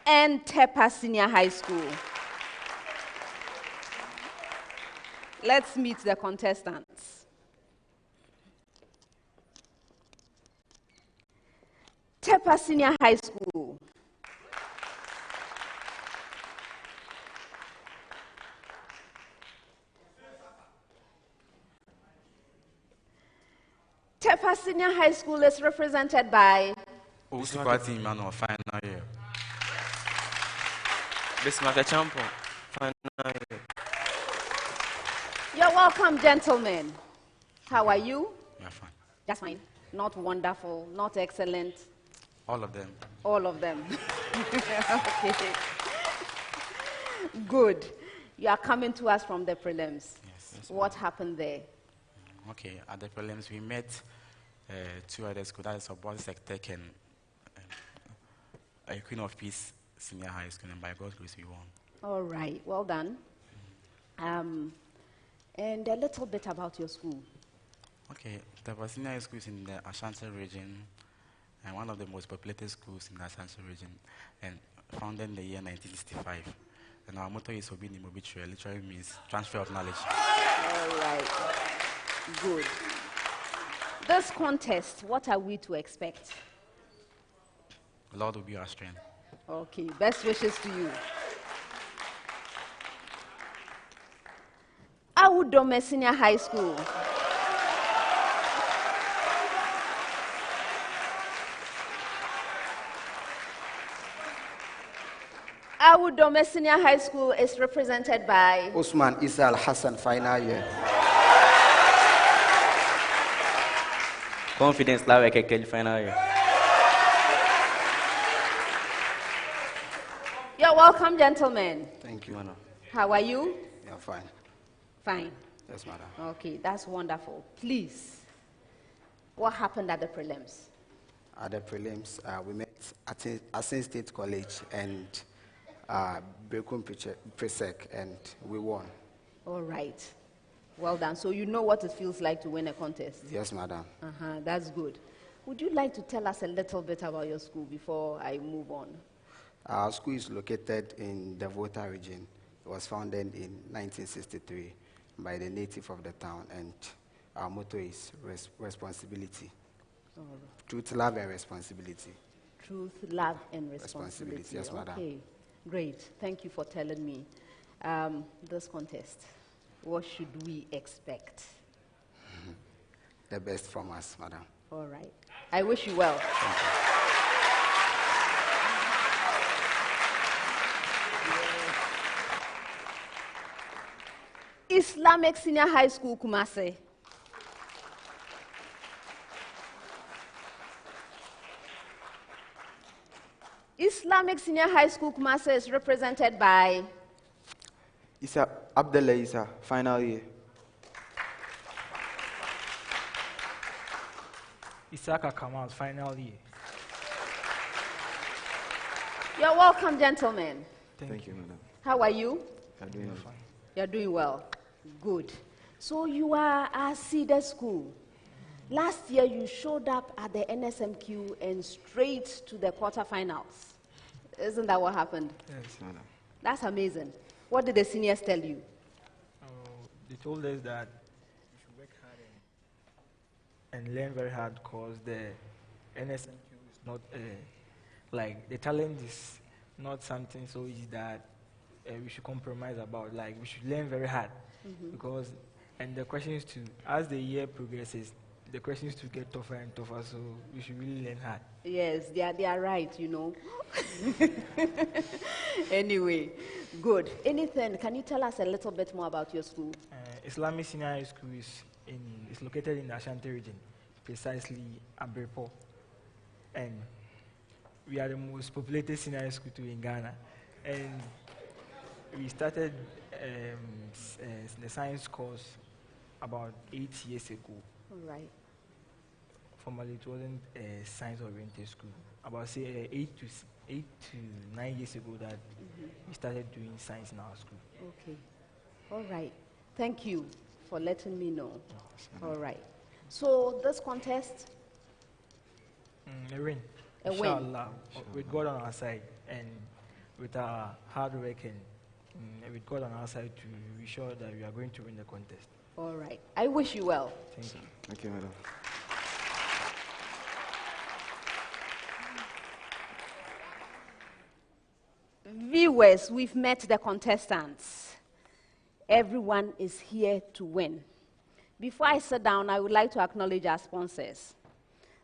and Tepa Senior High School. Let's meet the contestants. Tepa Senior High School. Tepa Senior High School is represented by Final year. Final year. You're welcome, gentlemen. How are you? Yeah, fine. That's fine. Not wonderful, not excellent. All of them. All of them. Okay. Good. You are coming to us from the prelims. Yes. What happened there? Okay, at the prelims we met two other schools, that is Boys Tech and Queen of Peace Senior High School, and by God's grace we won. All right, well done. And a little bit about your school. Okay, the Senior High School is in the Ashanti region, and one of the most populated schools in the Ashanti region, and founded in the year 1965. And our motto is Obini Mobiture, literally means transfer of knowledge. All right, good. This contest, what are we to expect? The Lord will be our strength. Okay, best wishes to you. Awudome Senior High School. Awudome Senior High School is represented by Usman Isal Hassan, final year. Confidence Lawe Kekeli, final year. You're welcome, gentlemen. Thank you, madam. How are you? Yeah, fine. Fine. Yes, madam. Okay, that's wonderful. Please, what happened at the prelims? At the prelims, we met at Asin State College and Bekum Presec, and we won. All right. Well done. So you know what it feels like to win a contest? Yes, madam. That's good. Would you like to tell us a little bit about your school before I move on? Our school is located in the Volta region. It was founded in 1963 by the native of the town, and our motto is responsibility. Truth, love, and responsibility. Truth, love, and responsibility. Yes, madam. Okay, great. Thank you for telling me. This contest, what should we expect? The best from us, madam. All right. I wish you well. Thank you. Islamic Senior High School, Kumasi. Islamic Senior High School, Kumasi is represented by Isa Abdullah Isa, final year. Isaka Kamal, final year. You're welcome, gentlemen. Thank you, madam. How are you? You're doing Fine. You're doing well. Good. So you are at Cedar School. Last year you showed up at the Nsmq and straight to the quarterfinals. Isn't that what happened? Yes. madam. That's amazing. What did the seniors tell you? They told us that we should work hard and learn very hard because the Nsmq is not like the talent is not something so easy that we should compromise about. Like we should learn very hard because and the questions too, as the year progresses, the questions to get tougher and tougher. So we should really learn hard. Yes, they are right, you know. Anyway, good. Anything, can you tell us a little bit more about your school? Islamic Senior High School is located in the Ashanti region, precisely Abrepo. And we are the most populated senior high school too in Ghana. And we started the science course about 8 years ago. All right. Formerly, it wasn't a science-oriented school. About say 8 to 9 years ago that we started doing science in our school. Okay. All right. Thank you for letting me know. All right. So this contest, A win. A win. Inshallah, with God on our side. And with our hard work and with God on our side to be sure that we are going to win the contest. All right. I wish you well. Thank you. Thank you, madam. Viewers, we've met the contestants. Everyone is here to win. Before I sit down, I would like to acknowledge our sponsors.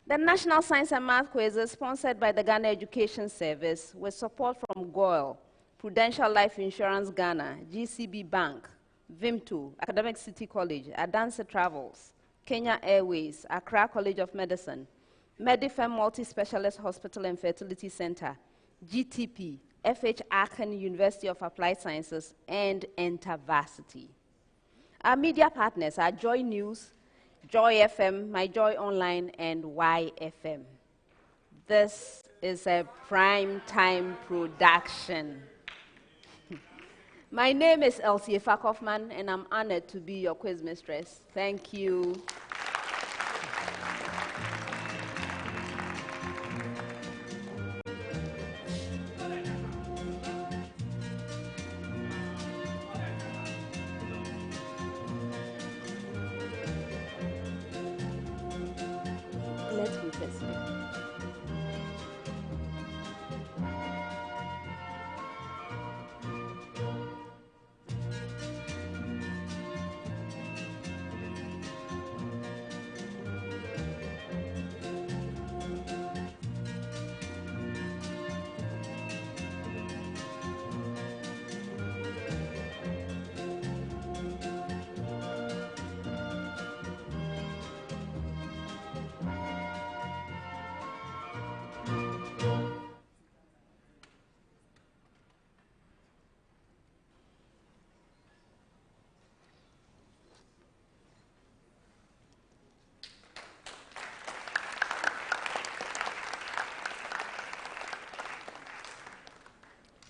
The National Science and Math Quiz is sponsored by the Ghana Education Service with support from GOIL, Prudential Life Insurance Ghana, GCB Bank, Vimto, Academic City College, Adanse Travels, Kenya Airways, Accra College of Medicine, Medifem Multi-Specialist Hospital and Fertility Center, GTP, FH Aachen University of Applied Sciences, and InterVarsity. Our media partners are Joy News, Joy FM, My Joy Online, and YFM. This is a prime time production. My name is Elsie Fakofman, and I'm honored to be your quiz mistress. Thank you. Let's be first.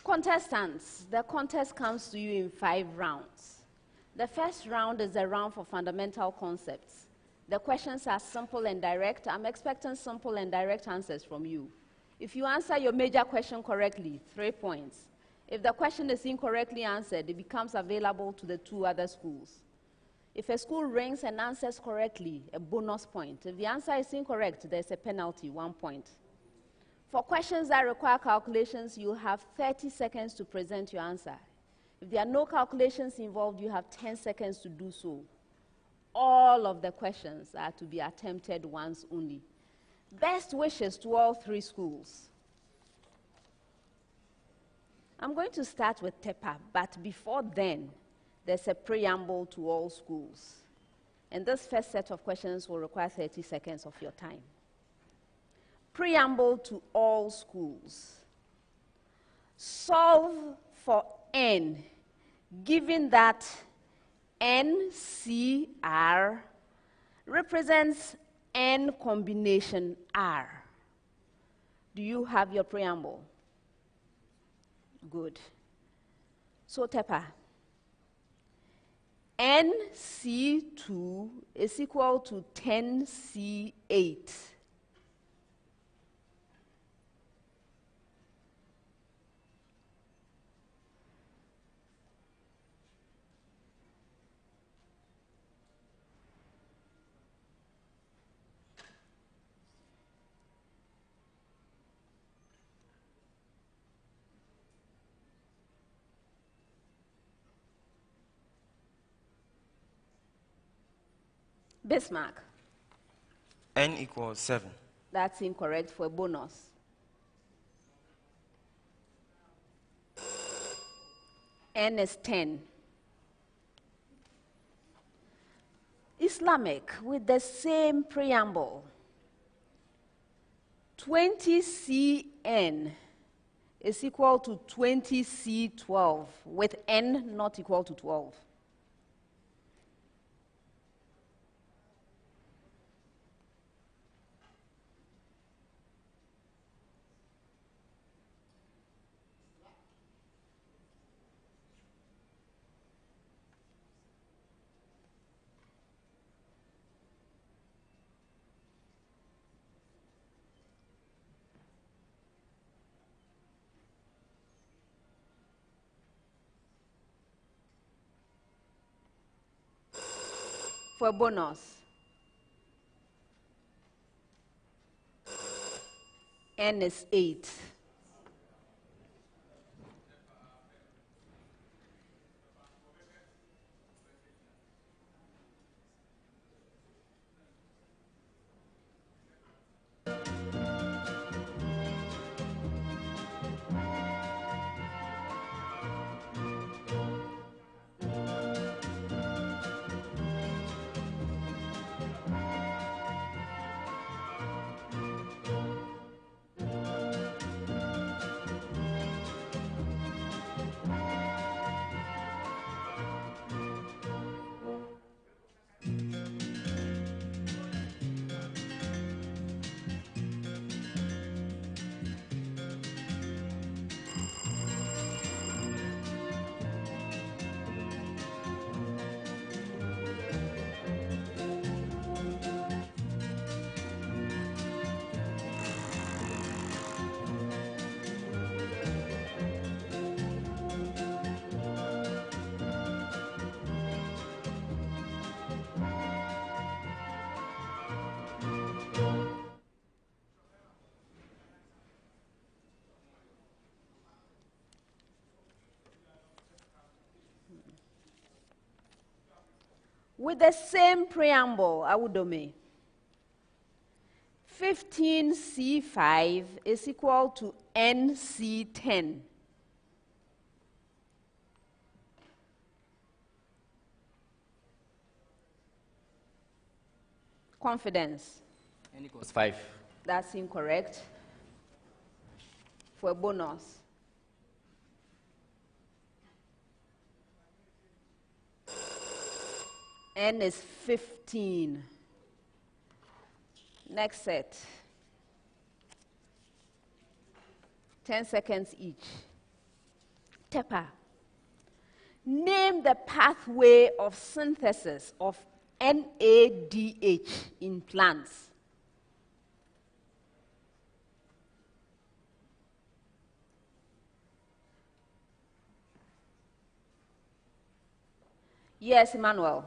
Contestants, the contest comes to you in 5 rounds. The first round is a round for fundamental concepts. The questions are simple and direct. I'm expecting simple and direct answers from you. If you answer your major question correctly, 3 points. If the question is incorrectly answered, it becomes available to the 2 other schools. If a school rings and answers correctly, a bonus point. If the answer is incorrect, there's a penalty, 1 point. For questions that require calculations, you have 30 seconds to present your answer. If there are no calculations involved, you have 10 seconds to do so. All of the questions are to be attempted once only. Best wishes to all 3 schools. I'm going to start with Tepa, but before then, there's a preamble to all schools. And this first set of questions will require 30 seconds of your time. Preamble to all schools. Solve for n, given that NCR represents n combination R. Do you have your preamble? Good. So, Tepa, NC2 is equal to 10C8. Bismarck. N equals 7. That's incorrect for a bonus. N is 10. Islamic, with the same preamble. 20CN is equal to 20C12, with N not equal to 12. For a bonus. N is 8. With the same preamble, Awudome, 15C5 is equal to NC10. Confidence. N equals 5. That's incorrect. For a bonus. N is 15. Next set. 10 seconds each. Tepa. Name the pathway of synthesis of NADH in plants. Yes, Emmanuel.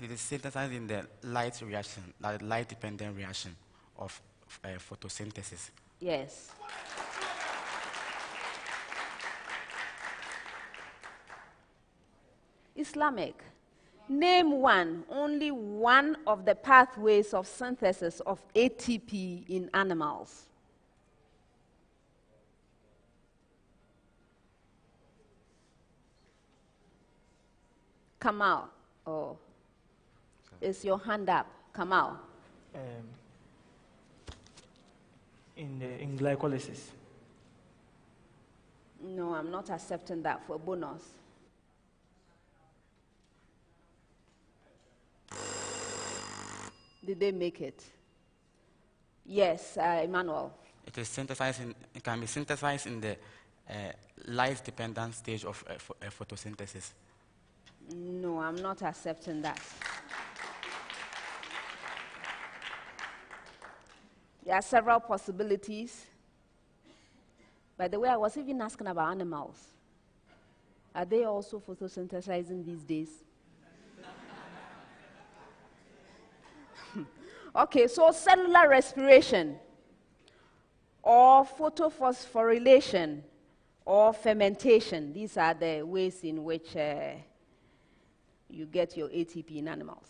It is synthesized in the light reaction, the light-dependent reaction of photosynthesis. Yes. Islamic. Name one, only one of the pathways of synthesis of ATP in animals. Kamal. Oh. Is your hand up? Kamal. In glycolysis. No, I'm not accepting that for a bonus. Did they make it? Yes, Emmanuel. It is synthesized it can be synthesized in the light-dependent stage of photosynthesis. No, I'm not accepting that. There are several possibilities. By the way, I was even asking about animals. Are they also photosynthesizing these days? Okay, so cellular respiration, or photophosphorylation, or fermentation. These are the ways in which you get your ATP in animals.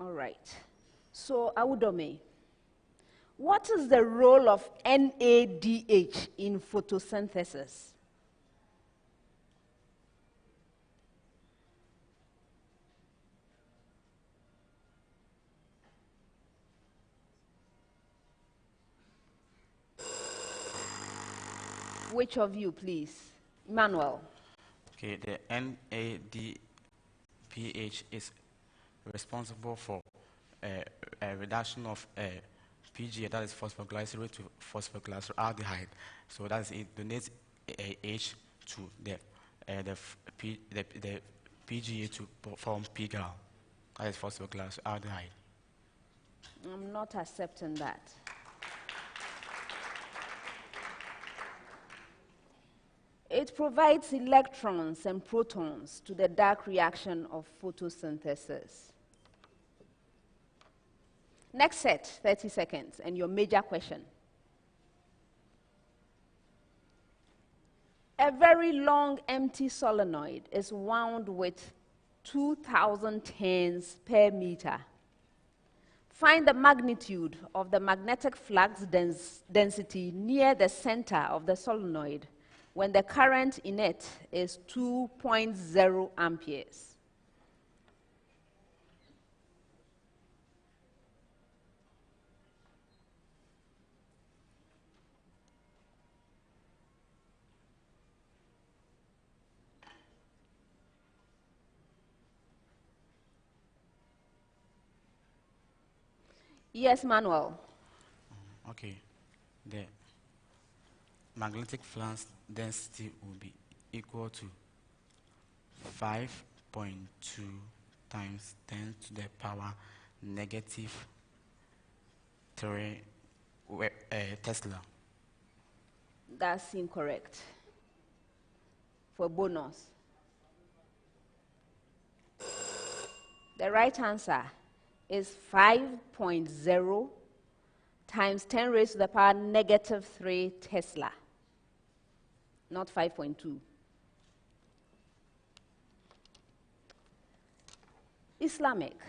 All right. So, Awudome, What is the role of NADH in photosynthesis? Which of you, please? Emmanuel. Okay, the NADPH is responsible for a reduction of PGA, that is phosphoglycerate to phosphoglyceraldehyde. So that is, it donates H to the PGA to form PGAL, that is phosphoglyceraldehyde. I'm not accepting that. It provides electrons and protons to the dark reaction of photosynthesis. Next set, 30 seconds, and your major question. A very long empty solenoid is wound with 2,000 turns per meter. Find the magnitude of the magnetic flux density near the center of the solenoid when the current in it is 2.0 amperes. Yes, Manuel. Okay. The magnetic flux density will be equal to 5.2 times 10 to the power negative 3 Tesla. That's incorrect. For bonus. The right answer is 5.0 times 10 raised to the power negative 3 Tesla, not 5.2. Islamic.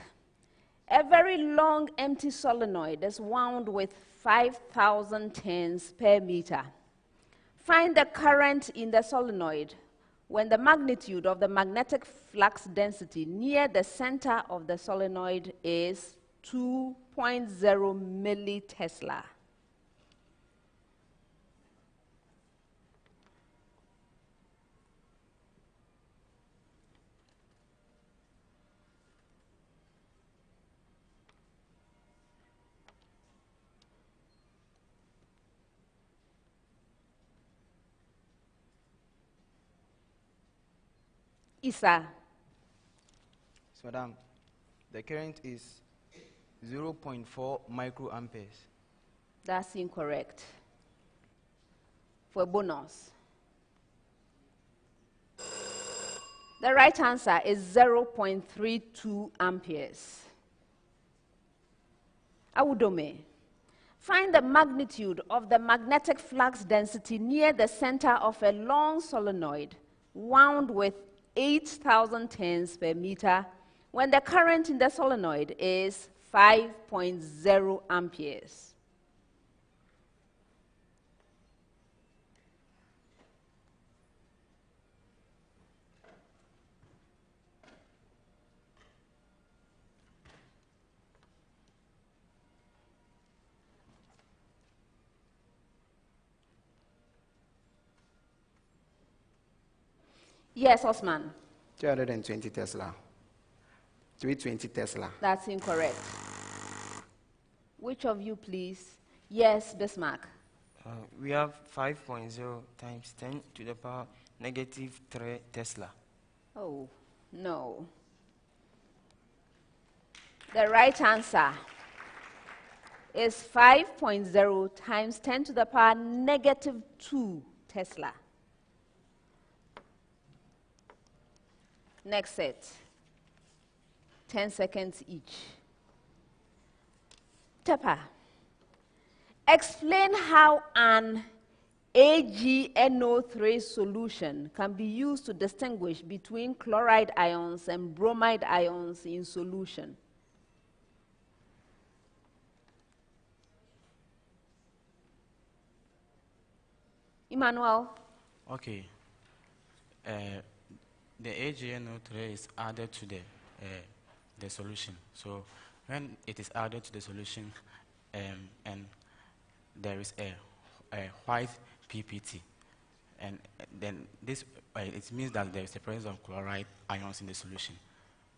A very long empty solenoid is wound with 5,000 turns per meter. Find the current in the solenoid when the magnitude of the magnetic flux density near the center of the solenoid is 2.0 millitesla. Isa. So, madam, the current is 0.4 microamperes. That's incorrect. For bonus. The right answer is 0.32 amperes. Awudome. Find the magnitude of the magnetic flux density near the center of a long solenoid wound with 8,000 turns per meter when the current in the solenoid is 5.0 amperes. Yes, Osman. 220 Tesla. 320 Tesla. That's incorrect. Which of you, please? Yes, Bismarck. We have 5.0 times 10 to the power negative 3 Tesla. Oh, no. The right answer is 5.0 times 10 to the power negative 2 Tesla. Next set. 10 seconds each. Tepa, explain how an AgNO3 solution can be used to distinguish between chloride ions and bromide ions in solution. Emmanuel? Okay. The AgNO3 is added to the solution. So when it is added to the solution, and there is a white PPT, and then this it means that there is a presence of chloride ions in the solution,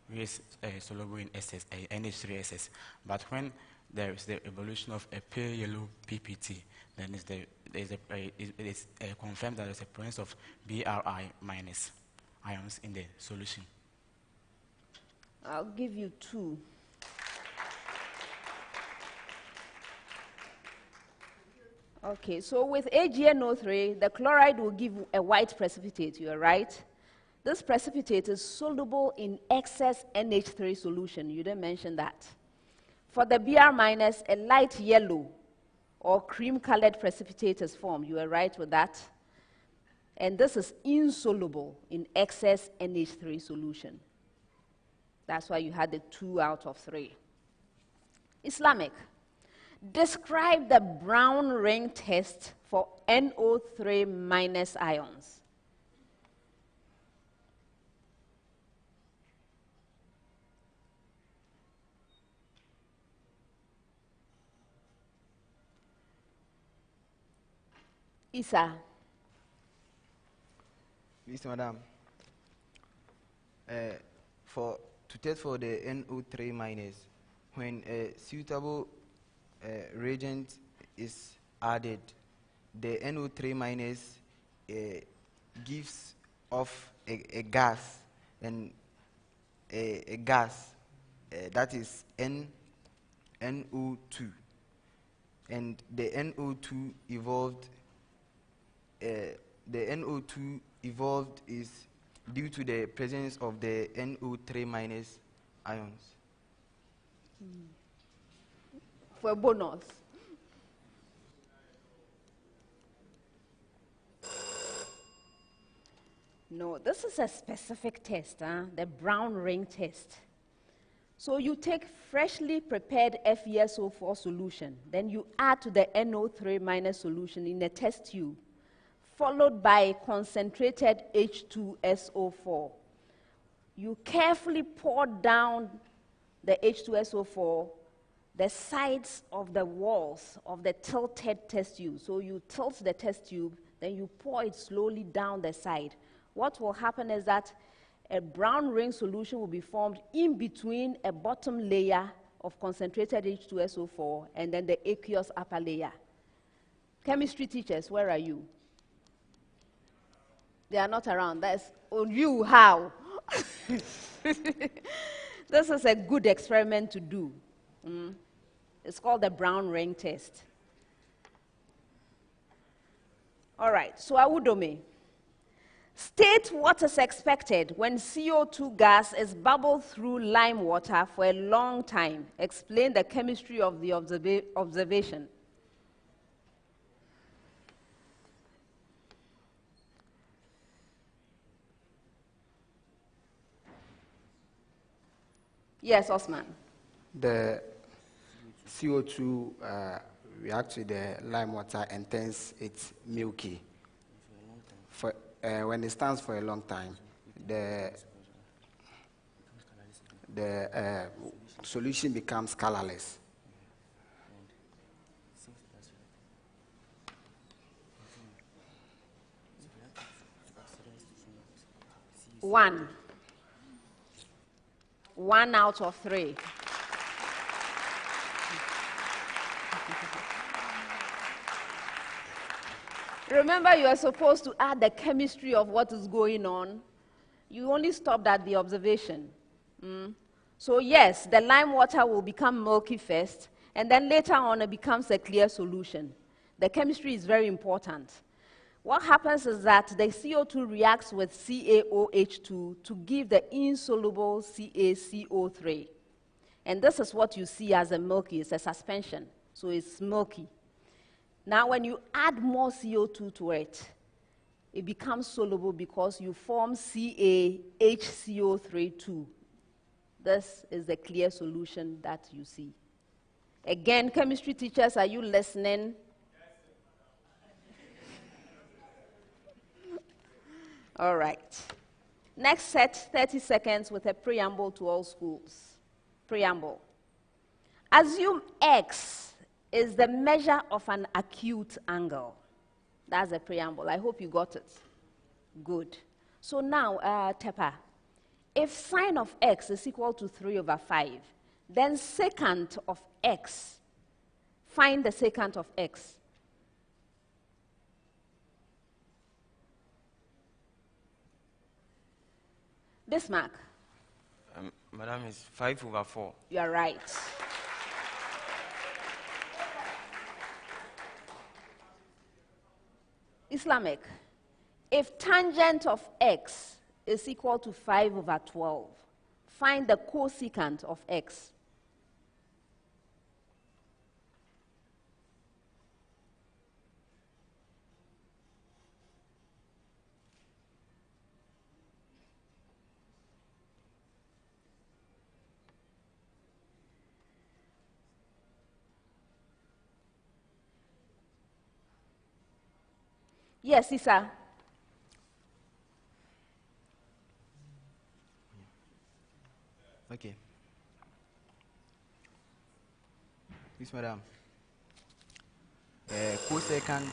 which is soluble in NH3SS. But when there is the evolution of a pale yellow PPT, then it is confirmed that there is a presence of BRI minus ions in the solution. I'll give you 2. Okay, so with AgNO3, the chloride will give a white precipitate, you are right? This precipitate is soluble in excess NH3 solution. You didn't mention that. For the Br minus, a light yellow or cream-colored precipitate is formed. You are right with that. And this is insoluble in excess NH3 solution. That's why you had the 2 out of 3. Islamic. Describe the brown ring test for NO3 minus ions. Isa. Please, madam. To test for the NO3 minus, when a suitable reagent is added, the NO3 minus gives off a gas, and a gas that is NO2, and the NO2 evolved is due to the presence of the NO3 minus ions. For a bonus. No, this is a specific test, the brown ring test. So you take freshly prepared FeSO4 solution, then you add to the NO3 minus solution in a test tube, followed by concentrated H2SO4. You carefully pour down the H2SO4 the sides of the walls of the tilted test tube. So you tilt the test tube, then you pour it slowly down the side. What will happen is that a brown ring solution will be formed in between a bottom layer of concentrated H2SO4 and then the aqueous upper layer. Chemistry teachers, where are you? They are not around. That's on you, how? This is a good experiment to do. It's called the brown ring test. All right, so Awudome. State what is expected when CO2 gas is bubbled through lime water for a long time. Explain the chemistry of the observation. Yes, Osman. The CO2 reacts with the lime water and turns it milky. When it stands for a long time, the solution becomes colorless. One out of 3. Remember, you are supposed to add the chemistry of what is going on. You only stopped at the observation. So yes, the lime water will become milky first, and then later on it becomes a clear solution. The chemistry is very important. What happens is that the CO2 reacts with CaOH2 to give the insoluble CaCO3. And this is what you see as a milky. It's a suspension, so it's milky. Now, when you add more CO2 to it, it becomes soluble because you form CaHCO3 too. This is the clear solution that you see. Again, chemistry teachers, are you listening? All right. Next set, 30 seconds with a preamble to all schools. Preamble. Assume X is the measure of an acute angle. That's a preamble. I hope you got it. Good. So now, Tepa, if sine of X is equal to 3/5, then secant of X, find the secant of X. Bismarck. Madam, is 5/4. You are right. Islamic. If tangent of X is equal to 5/12, find the cosecant of X. Yes, Issa. Okay. Yes, madam. Cosecant.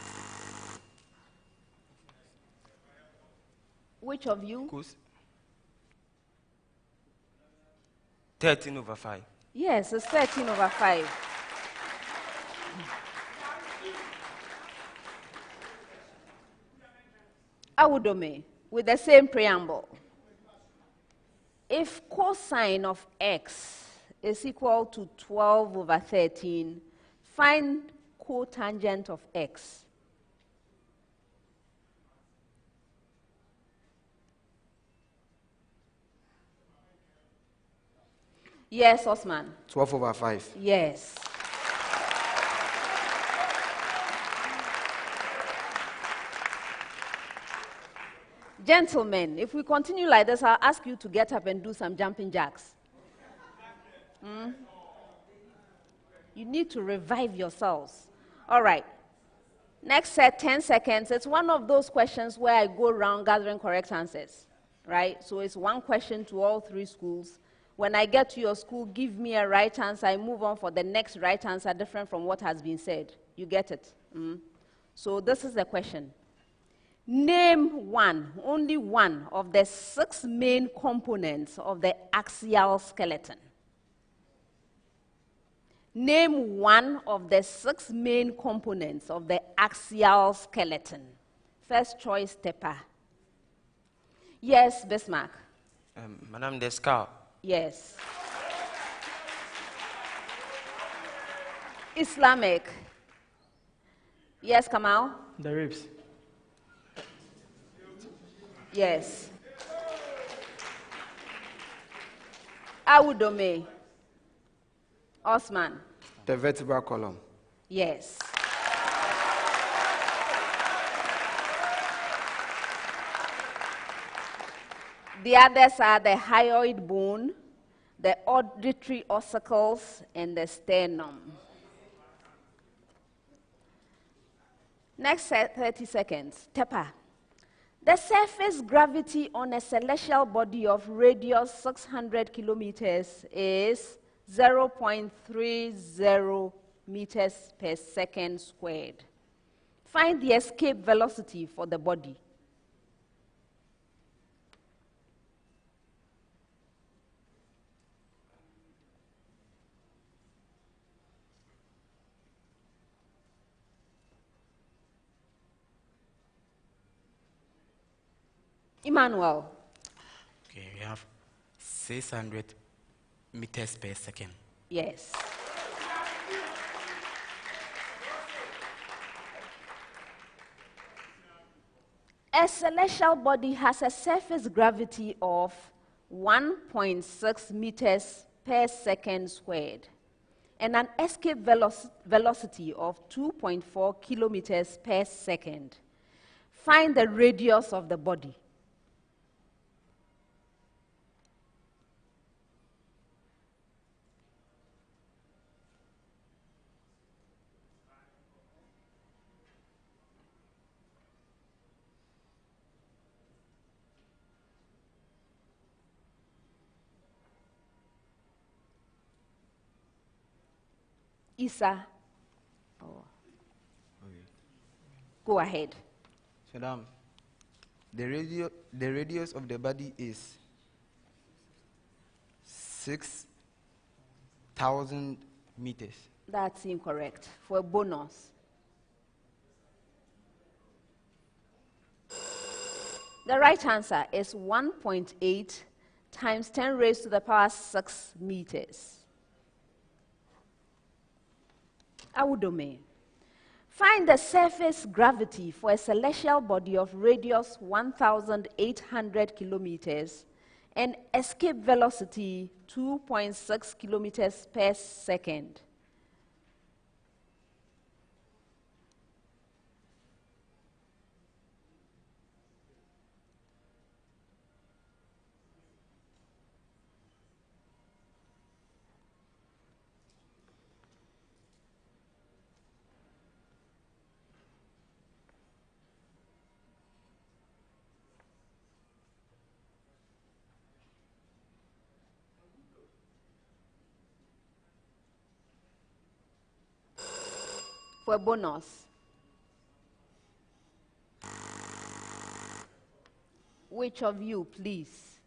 Which of you? Cos. 13/5. Yes, it's 13/5. Awudome, with the same preamble. If cosine of X is equal to 12/13, find cotangent of X. Yes, Osman. 12/5. Yes. Gentlemen, if we continue like this, I'll ask you to get up and do some jumping jacks. You need to revive yourselves. All right. Next set, 10 seconds. It's one of those questions where I go around gathering correct answers, right? So it's one question to all three schools. When I get to your school, give me a right answer. I move on for the next right answer different from what has been said. You get it? So this is the question. Name one, only one, of the 6 main components of the axial skeleton. Name one of the 6 main components of the axial skeleton. First choice, Tepa. Yes, Bismarck. Madam, the skull. Yes. Islamic. Yes, Kamal. The ribs. Yes. Awudome. Osman. The vertebral column. Yes. The others are the hyoid bone, the auditory ossicles, and the sternum. Next 30 seconds. Tepa. The surface gravity on a celestial body of radius 600 kilometers is 0.30 meters per second squared. Find the escape velocity for the body. Emmanuel. Okay, we have 600 meters per second. Yes. A celestial body has a surface gravity of 1.6 meters per second squared and an escape velocity of 2.4 kilometers per second. Find the radius of the body. Isa. Oh. Go ahead. Madam, the radius of the body is 6,000 meters. That's incorrect. For a bonus. The right answer is 1.8 times 10 raised to the power 6 meters. Awudome. Find the surface gravity for a celestial body of radius 1,800 kilometers and escape velocity 2.6 kilometers per second. For a bonus. Which of you, please?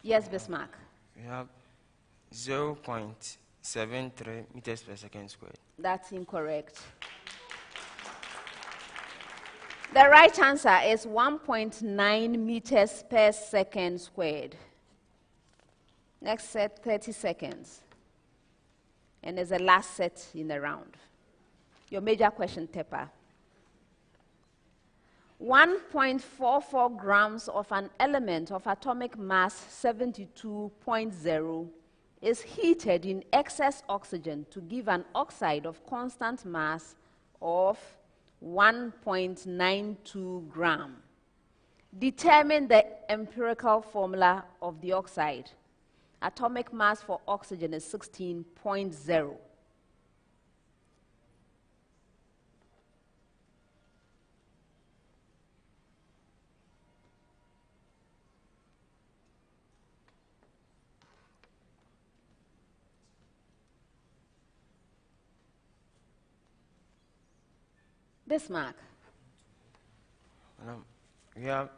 Yes, Bismarck. We have 0.73 meters per second squared. That's incorrect. The right answer is 1.9 meters per second squared. Next set, 30 seconds. And there's a last set in the round. Your major question, Tepa. 1.44 grams of an element of atomic mass 72.0 is heated in excess oxygen to give an oxide of constant mass of 1.92 gram. Determine the empirical formula of the oxide. Atomic mass for oxygen is 16.0. Bismarck. We have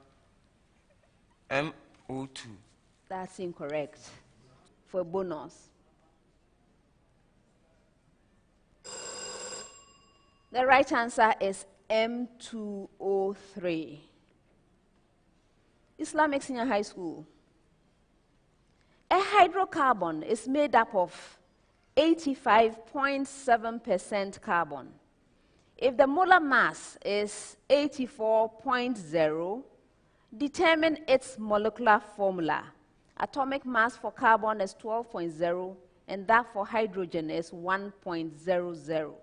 MO2. That's incorrect. For a bonus. The right answer is M2O3. Islamic Senior High School. A hydrocarbon is made up of 85.7% carbon. If the molar mass is 84.0, determine its molecular formula. Atomic mass for carbon is 12.0, and that for hydrogen is 1.00.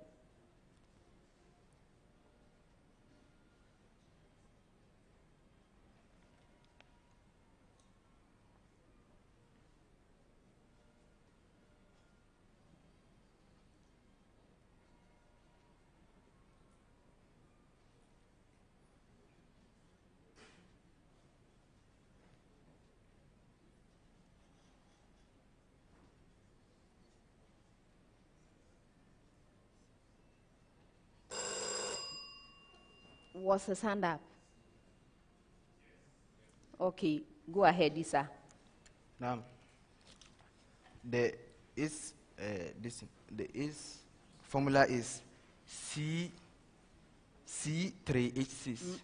Was his hand up? Okay, go ahead, Isa. Now, the formula is C3H6.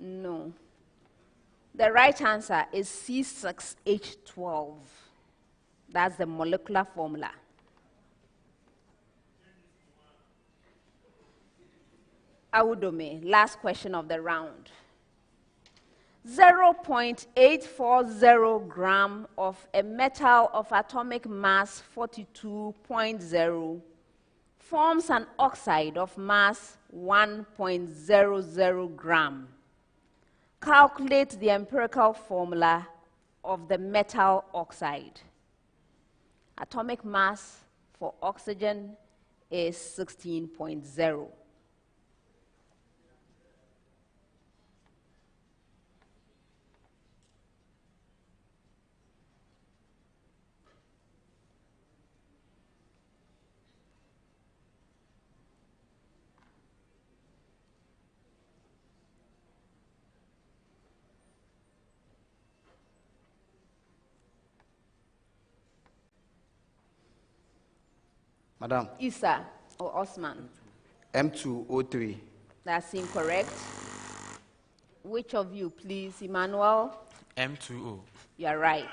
No. The right answer is C6H12. That's the molecular formula. Awudome, last question of the round. 0.840 gram of a metal of atomic mass 42.0 forms an oxide of mass 1.00 gram. Calculate the empirical formula of the metal oxide. Atomic mass for oxygen is 16.0. Madam. Isa or Osman? M203. That's incorrect. Which of you, please? Emmanuel? M20. You're right.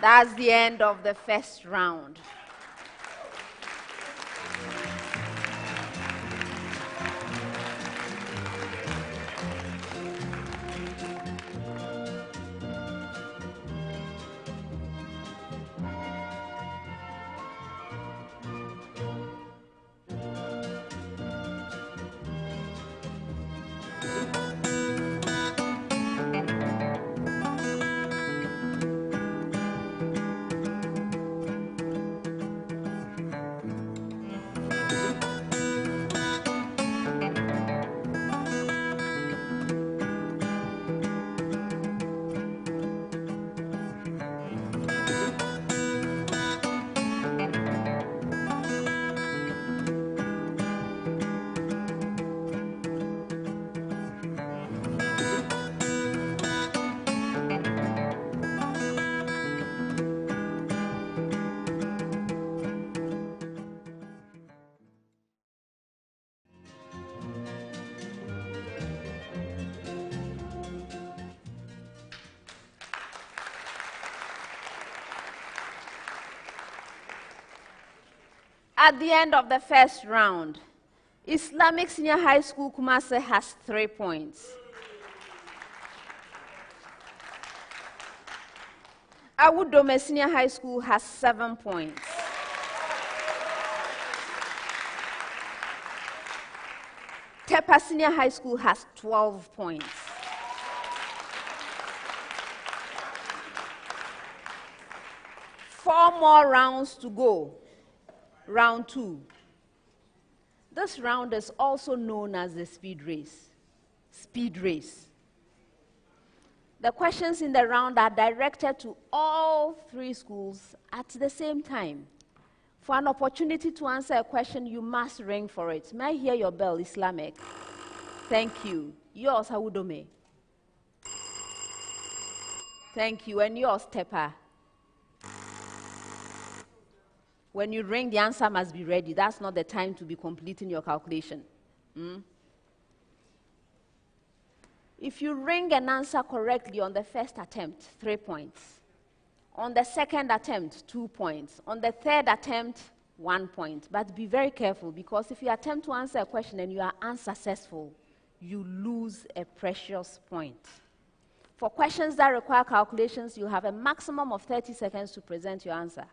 That's the end of the first round. At the end of the first round, Islamic Senior High School Kumasi has 3 points. Awudome Senior High School has 7 points. Tepa Senior High School has 12 points. Four more rounds to go. Round 2. This round is also known as the speed race. Speed race. The questions in the round are directed to all 3 schools at the same time. For an opportunity to answer a question, you must ring for it. May I hear your bell, Islamic? Thank you. Yours, Awudome. Thank you. And yours, Tepa. When you ring, the answer must be ready. That's not the time to be completing your calculation. If you ring and answer correctly on the first attempt, 3 points. On the second attempt, 2 points. On the third attempt, 1 point. But be very careful, because if you attempt to answer a question and you are unsuccessful, you lose a precious point. For questions that require calculations, you have a maximum of 30 seconds to present your answer.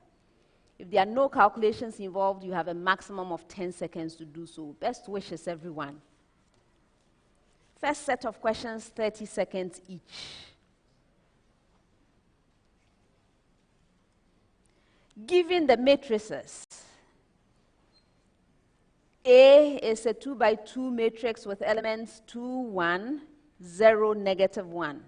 If there are no calculations involved, you have a maximum of 10 seconds to do so. Best wishes, everyone. First set of questions, 30 seconds each. Given the matrices, A is a 2 by 2 matrix with elements 2, 1, 0, -1.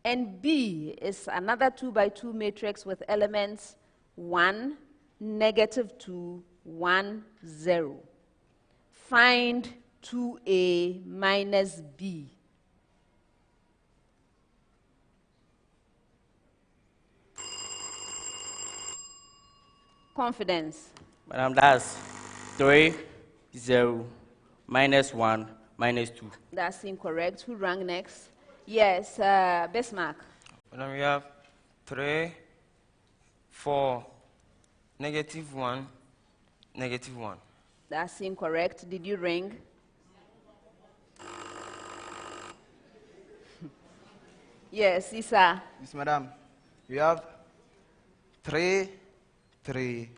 And B is another 2 by 2 matrix with elements 1, -2, 1, 0. Find 2A minus B. Confidence. Madam, that's 3, 0, -1, -2. That's incorrect. Who rang next? Yes, Bismarck. Madam, we have 3, 4, -1, -1. That's incorrect. Did you ring? Yes, Isa. Yes, madam. We have 3, 3,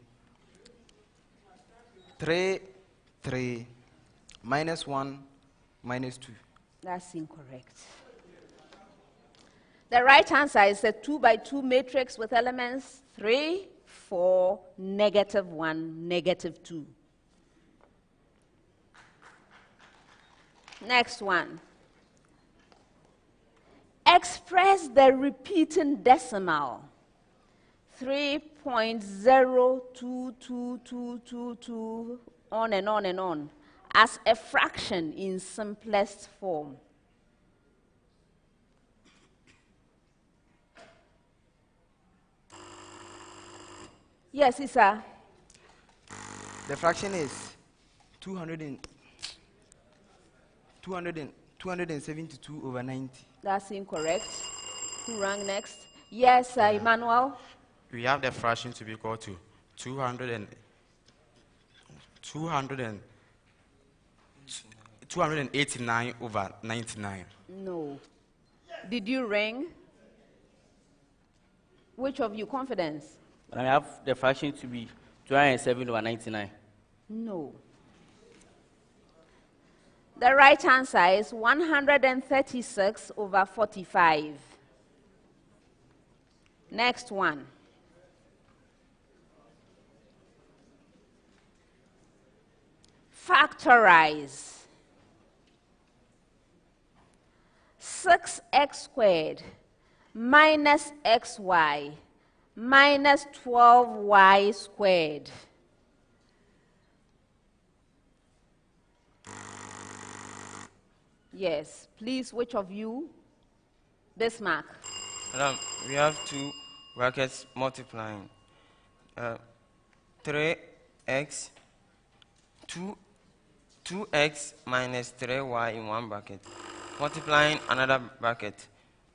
3, 3, -1, -2. That's incorrect. The right answer is a 2 by 2 matrix with elements 3, 4, -1, -2. Next one. Express the repeating decimal 3.02222 on and on and on as a fraction in simplest form. Yes, Isa. The fraction is 272 over 90. That's incorrect. Who rang next? Yes, Emmanuel. We have the fraction to be equal to 289 over 99. No. Did you ring? Which of you? Confidence? Madam, I have the fraction to be 207 over 99. No. The right answer is 136 over 45. Next one. Factorize. 6x squared minus xy minus 12y squared. Yes, please, which of you? Bismarck. Madam, we have two brackets multiplying. 3x, 2x minus 3y in one bracket. Multiplying another bracket,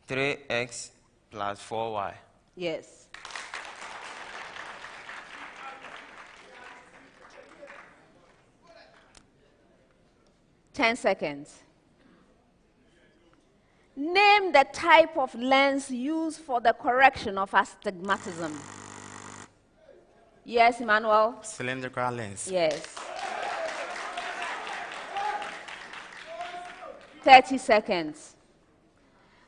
3x plus 4y. Yes. Ten seconds. Name the type of lens used for the correction of astigmatism. Yes, Emmanuel? Cylindrical lens. Yes. 30 seconds.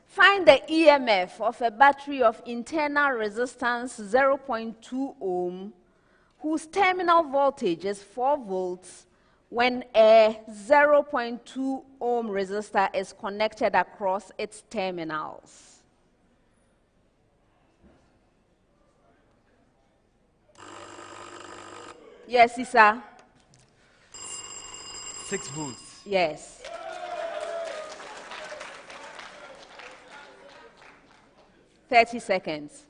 Find the EMF of a battery of internal resistance 0.2 ohm whose terminal voltage is 4 volts when a 0.2 ohm resistor is connected across its terminals. Yes, Isa? 6 volts. Yes. "30 seconds.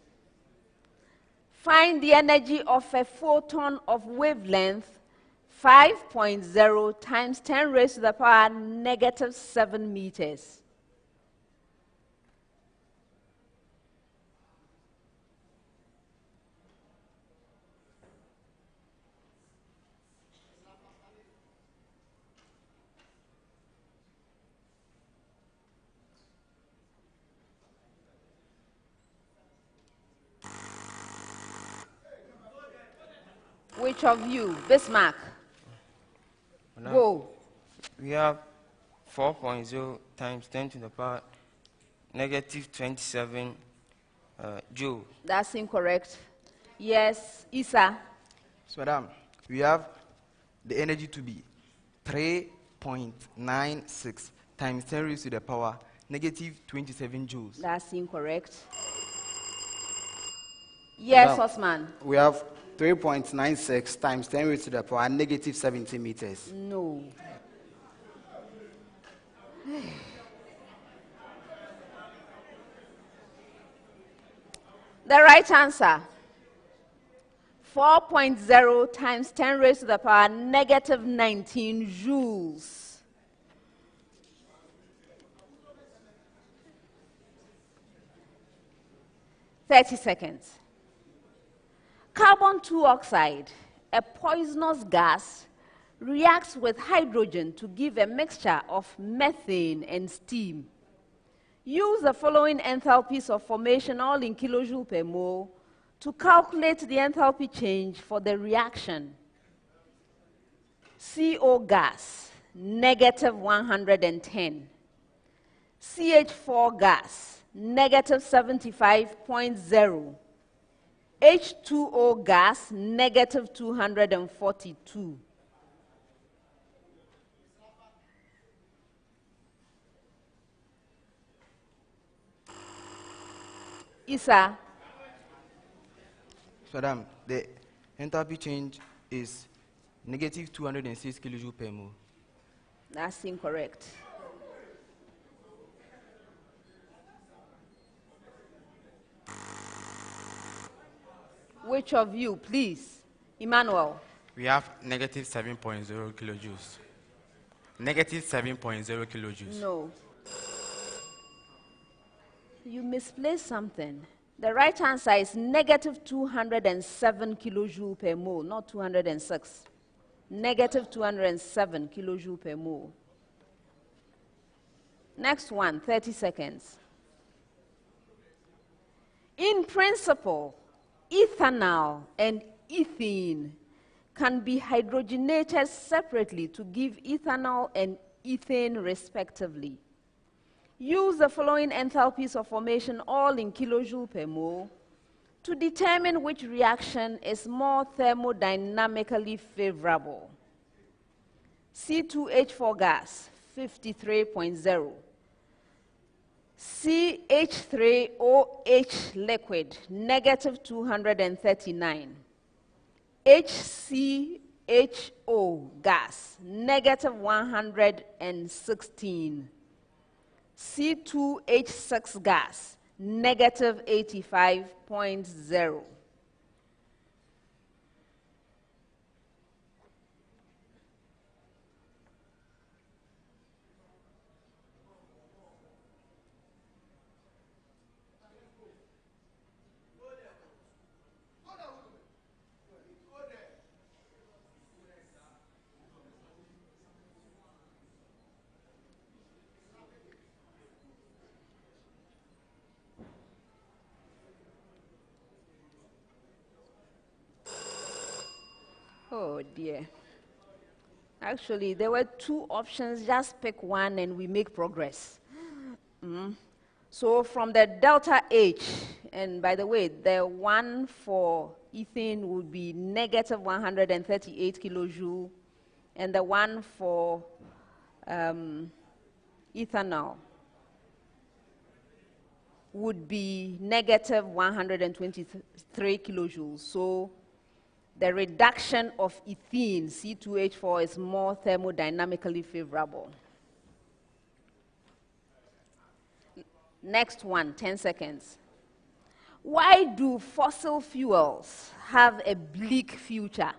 Find the energy of a photon of wavelength 5.0 times 10 raised to the power negative 7 meters. Which of you? Bismarck. Madam, Go. we have 4.0 times 10 to the power negative 27 joule. That's incorrect. Yes, Isa. So, madam, we have the energy to be 3.96 times 10 raised to the power negative 27 joules. That's incorrect. Yes, Madam, Osman. We have 3.96 times 10 raised to the power negative 70 meters. No. The right answer, 4.0 times 10 raised to the power negative 19 joules. "30 seconds. Carbon 2 oxide, a poisonous gas, reacts with hydrogen to give a mixture of methane and steam. Use the following enthalpies of formation, all in kilojoule per mole, to calculate the enthalpy change for the reaction. CO gas, negative 110. CH4 gas, negative 75.0. H2O gas, negative 242. Isa. So, madam, the enthalpy change is negative 206 kilojoules per mole. That's incorrect. Which of you, please? Emmanuel. We have negative 7.0 kilojoules. Negative 7.0 kilojoules. No. You misplaced something. The right answer is negative 207 kilojoule per mole, not 206. Negative 207 kilojoule per mole. Next one, 30 seconds. In principle, ethanol and ethene can be hydrogenated separately to give ethanol and ethane respectively. Use the following enthalpies of formation, all in kilojoule per mole, to determine which reaction is more thermodynamically favorable. C2H4 gas, 53.0. CH3OH liquid, negative 239. HCHO gas, negative 116. C2H6 gas, negative 85.0. Oh dear. Actually, there were two options. Just pick one and we make progress. So from the delta H, and by the way, the one for ethane would be negative 138 kilojoule, and the one for ethanol would be negative 123 kilojoules. So the reduction of ethene, C2H4, is more thermodynamically favorable. Next one, 10 seconds. Why do fossil fuels have a bleak future?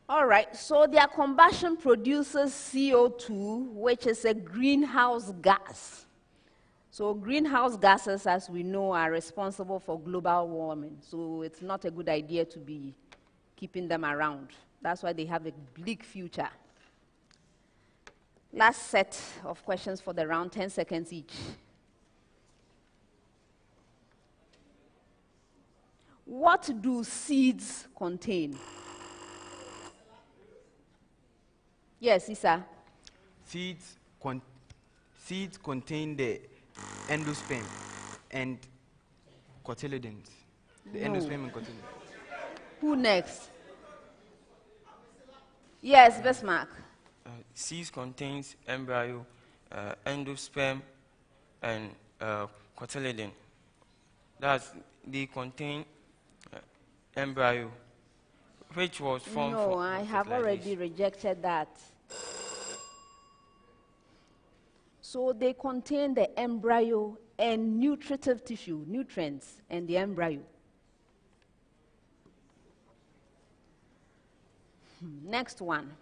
All right, so their combustion produces CO2, which is a greenhouse gas. So greenhouse gases, as we know, are responsible for global warming. So it's not a good idea to be keeping them around. That's why they have a bleak future. Last set of questions for the round, 10 seconds each. What do seeds contain? Yes, Issa. Seeds contain the endosperm and cotyledons. The endosperm and cotyledons. Who next? Yes, Bismarck. Seeds contains embryo, endosperm, and cotyledon. They contain embryo, which was formed. No, I have already rejected that. So they contain the embryo and nutritive tissue, nutrients, and the embryo. Next one.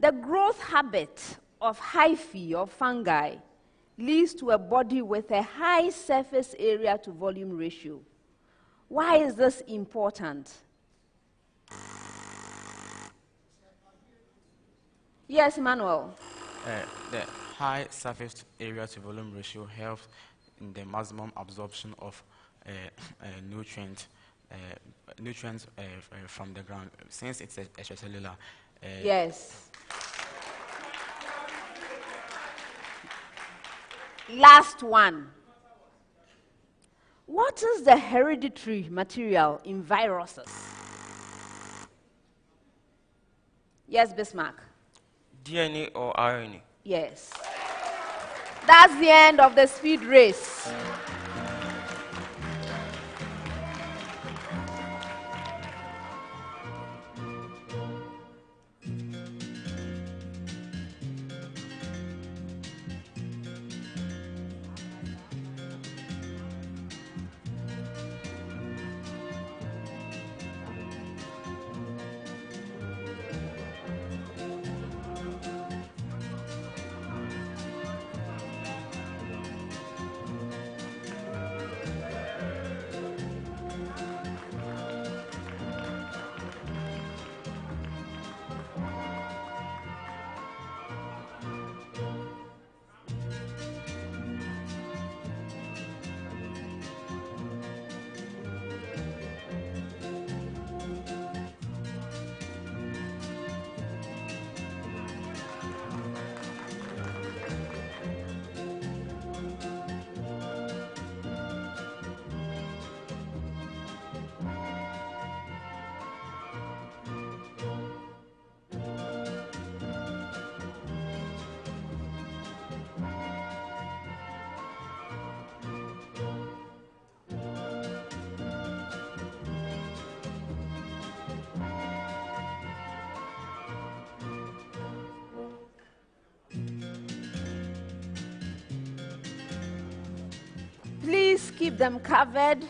The growth habit of hyphae or fungi leads to a body with a high surface area to volume ratio. Why is this important? Yes, Emmanuel. The high surface area to volume ratio helps in the maximum absorption of nutrients from the ground, since it's extracellular. Yes. Last one. What is the hereditary material in viruses? Yes, Bismarck. DNA or RNA? Yes. That's the end of the speed race. Please keep them covered.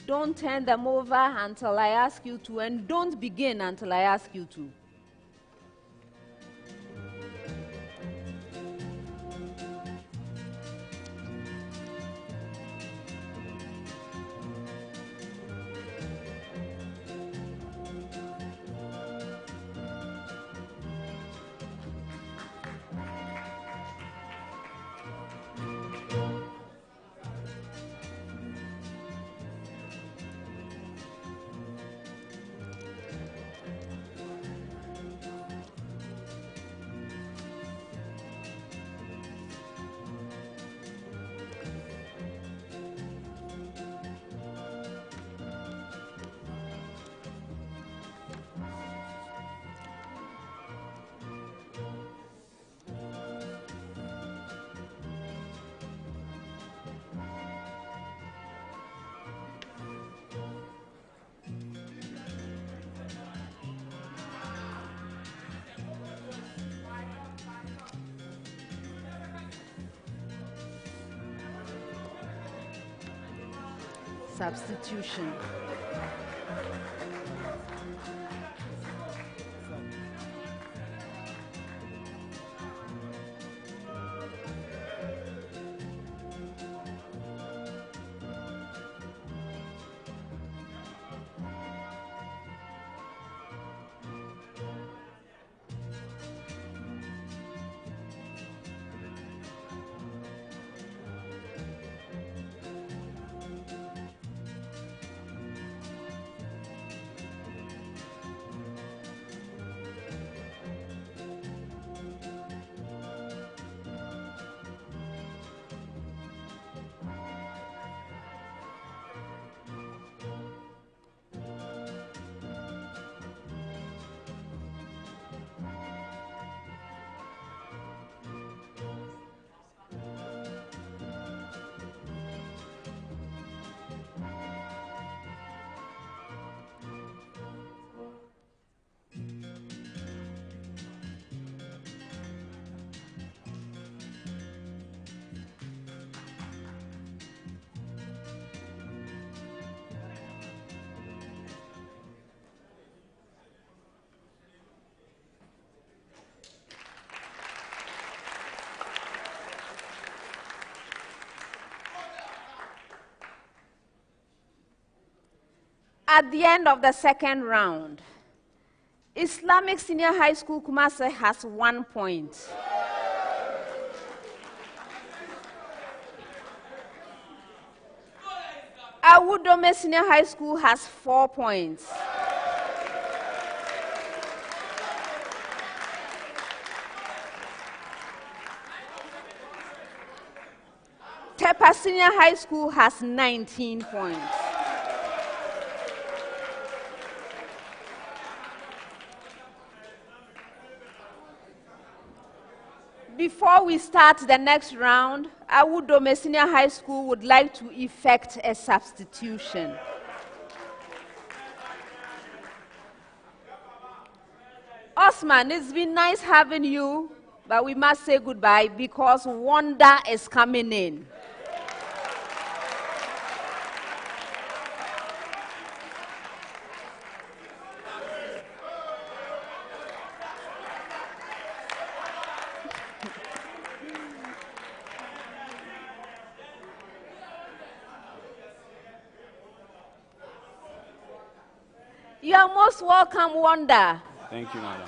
Don't turn them over until I ask you to, and don't begin until I ask you to. Substitution. At the end of the second round, Islamic Senior High School Kumasi has 1 point. Awudome Senior High School has 4 points. Tepa Tepa Senior High School has 19 points. Before we start the next round, Awudome Senior High School would like to effect a substitution. Osman, it's been nice having you, but we must say goodbye because Wonder is coming in. You are most welcome, Wonder. Thank you, madam.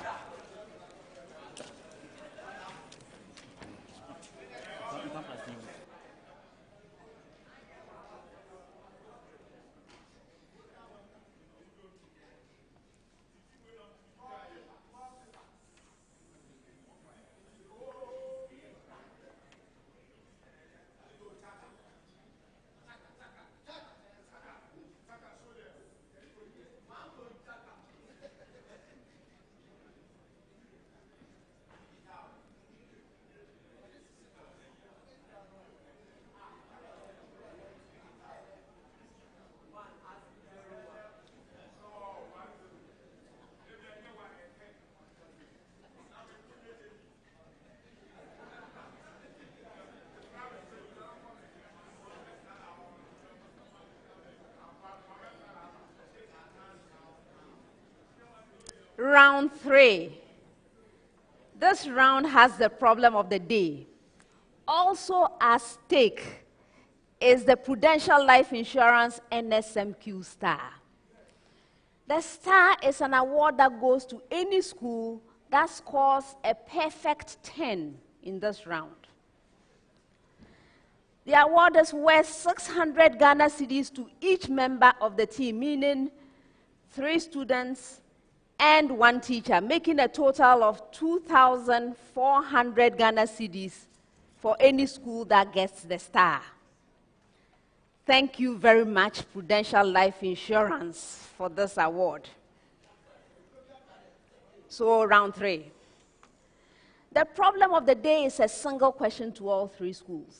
Round 3. This round has the problem of the day. Also at stake is the Prudential Life Insurance Nsmq Star. The Star is an award that goes to any school that scores a perfect 10 in this round. The award is worth 600 Ghana cedis to each member of the team, meaning 3 students and 1 teacher, making a total of 2,400 Ghana cedis for any school that gets the Star. Thank you very much, Prudential Life Insurance, for this award. So, round 3. The problem of the day is a single question to all 3 schools.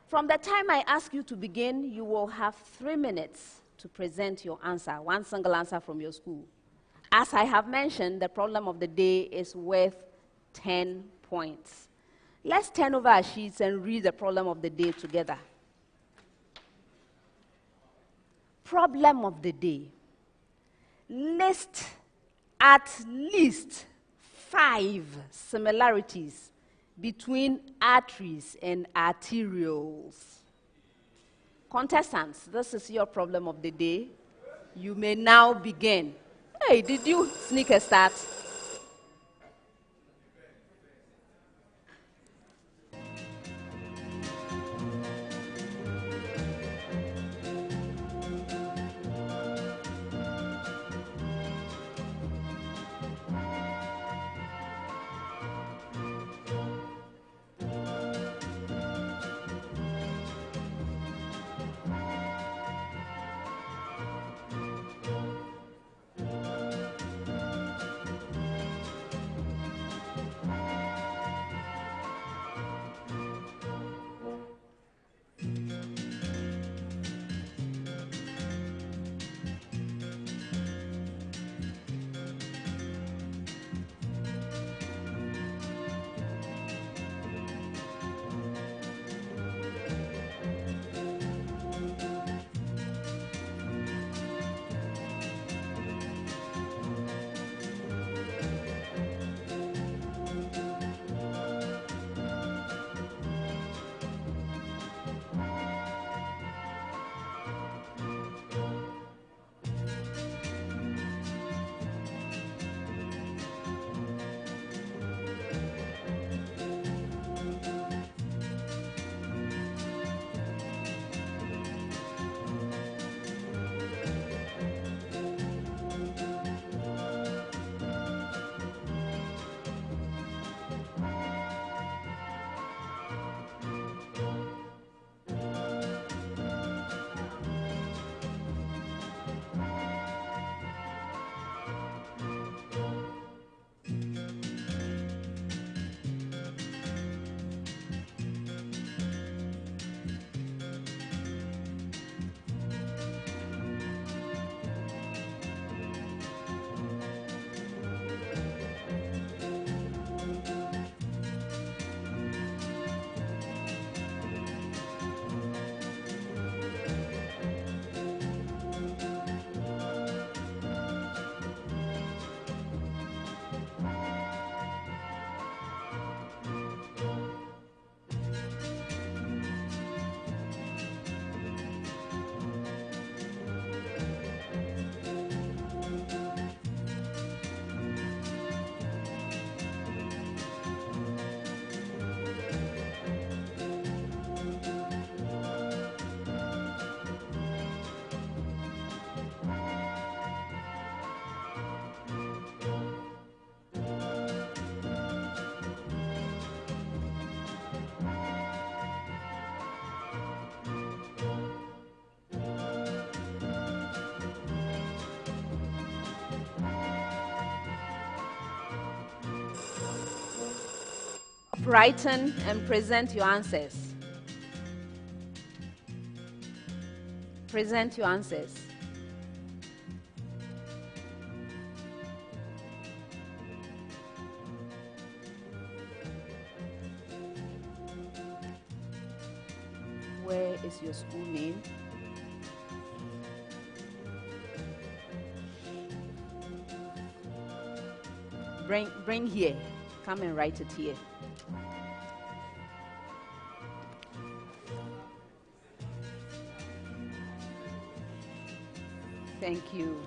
From the time I ask you to begin, you will have 3 minutes to present your answer, 1 single answer from your school. As I have mentioned, the problem of the day is worth 10 points. Let's turn over our sheets and read the problem of the day together. Problem of the day. List at least 5 similarities between arteries and arterioles. Contestants, this is your problem of the day. You may now begin. Hey, did you sneak a start? Brighten and present your answers. Present your answers. Where is your school name? Bring here. Come and write it here. Thank you.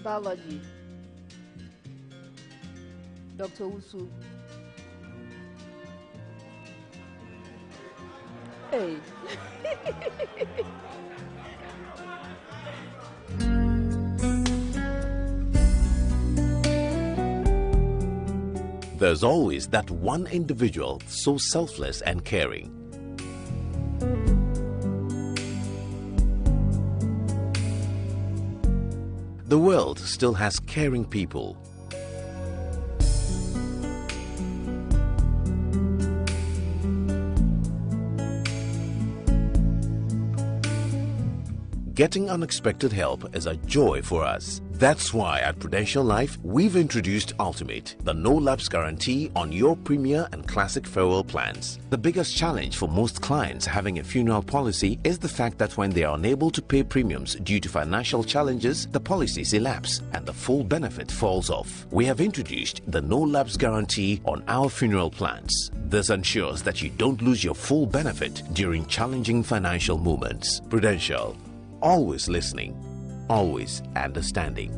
Biology. Dr. Usu. Hey. There's always that one individual so selfless and caring. The world still has caring people. Getting unexpected help is a joy for us. That's why at Prudential Life, we've introduced Ultimate, the no-lapse guarantee on your Premier and Classic farewell plans. The biggest challenge for most clients having a funeral policy is the fact that when they are unable to pay premiums due to financial challenges, the policies elapse and the full benefit falls off. We have introduced the no-lapse guarantee on our funeral plans. This ensures that you don't lose your full benefit during challenging financial moments. Prudential, always listening, always understanding.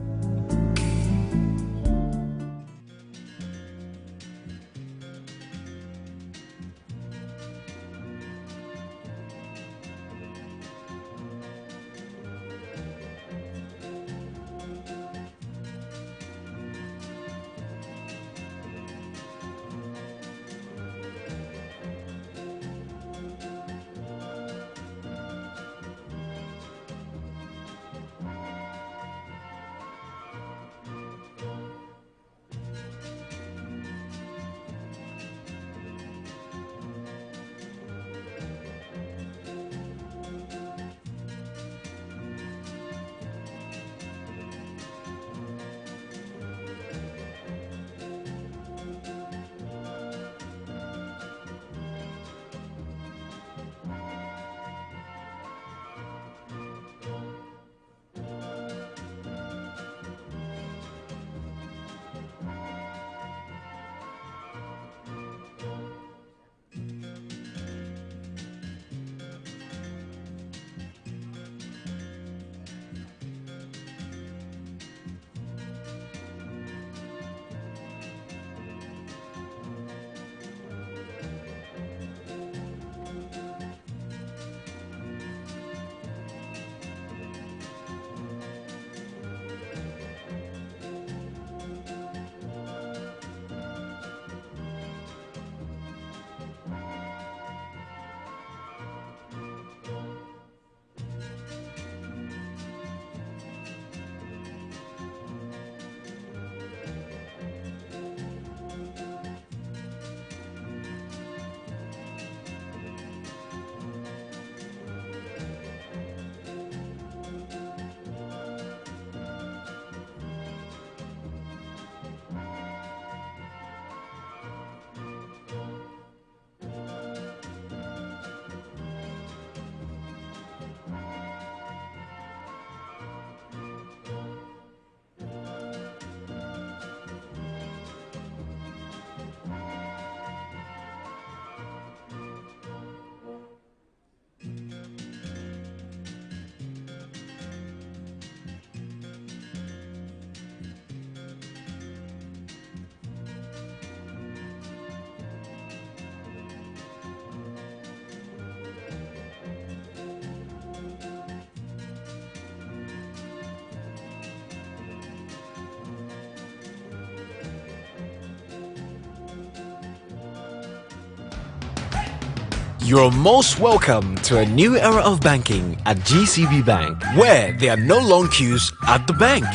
You're most welcome to a new era of banking at GCB Bank, where there are no long queues at the bank.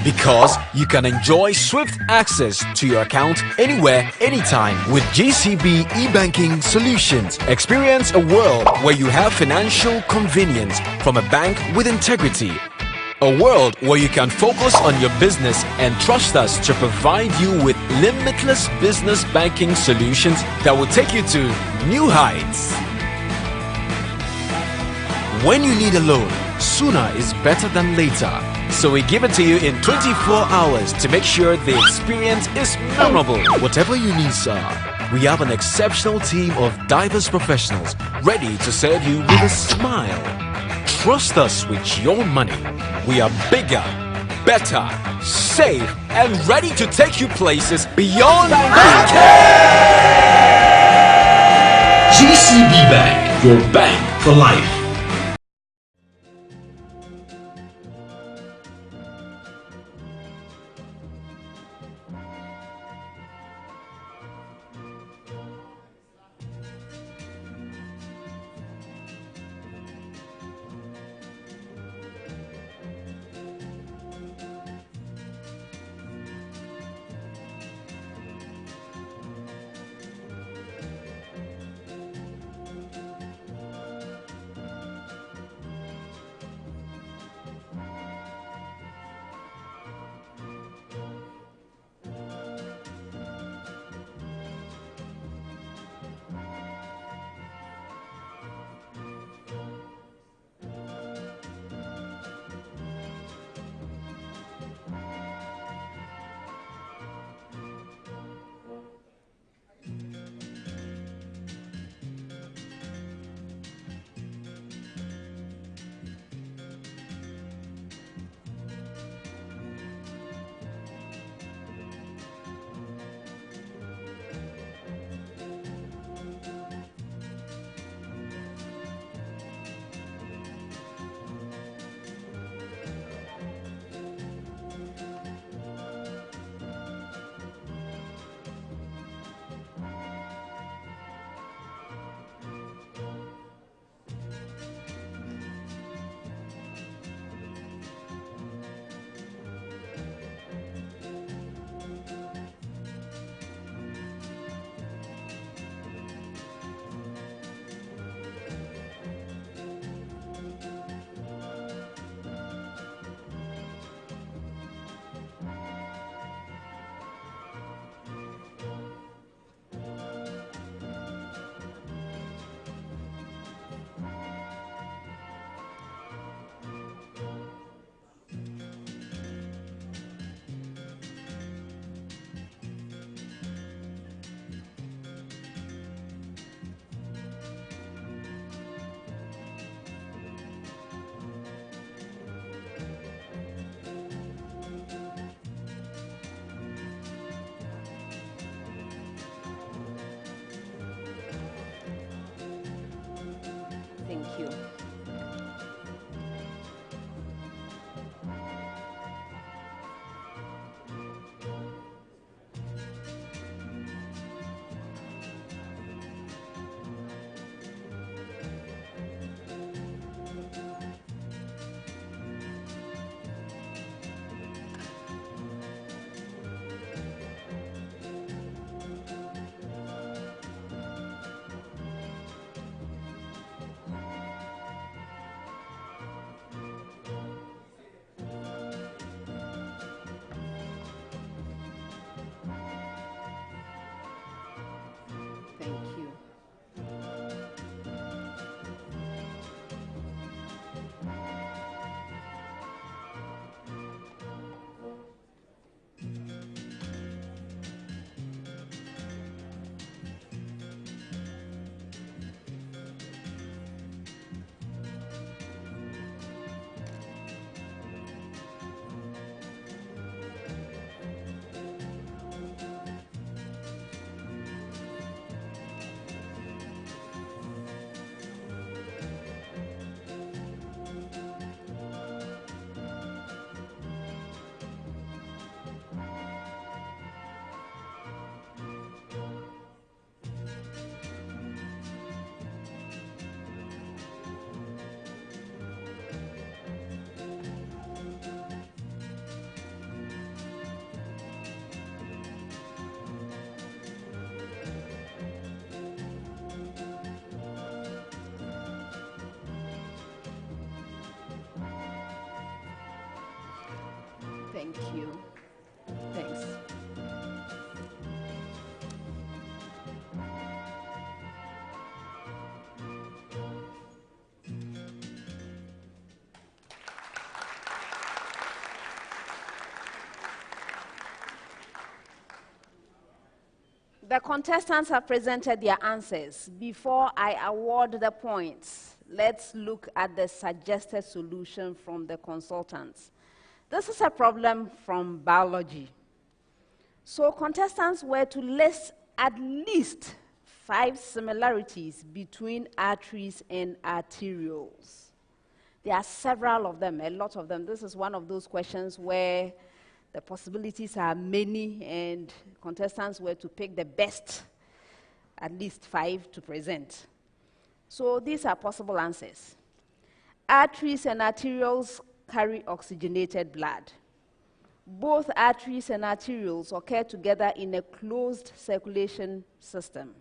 Because you can enjoy swift access to your account anywhere, anytime with GCB e-banking solutions. Experience a world where you have financial convenience from a bank with integrity. A world where you can focus on your business and trust us to provide you with limitless business banking solutions that will take you to new heights. When you need a loan, sooner is better than later. So we give it to you in 24 hours to make sure the experience is memorable. Whatever you need, sir, we have an exceptional team of diverse professionals ready to serve you with a smile. Trust us with your money. We are bigger, better, safe, and ready to take you places beyond banking. GCB Bank, your bank for life. Thank you. Thank you. Thank you. Thanks. The contestants have presented their answers. Before I award the points, let's look at the suggested solution from the consultants. This is a problem from biology. So contestants were to list at least 5 similarities between arteries and arterioles. There are several of them, a lot of them. This is one of those questions where the possibilities are many, and contestants were to pick the best, at least 5 to present. So these are possible answers. Arteries and arterioles carry oxygenated blood. Both arteries and arterioles occur together in a closed circulation system.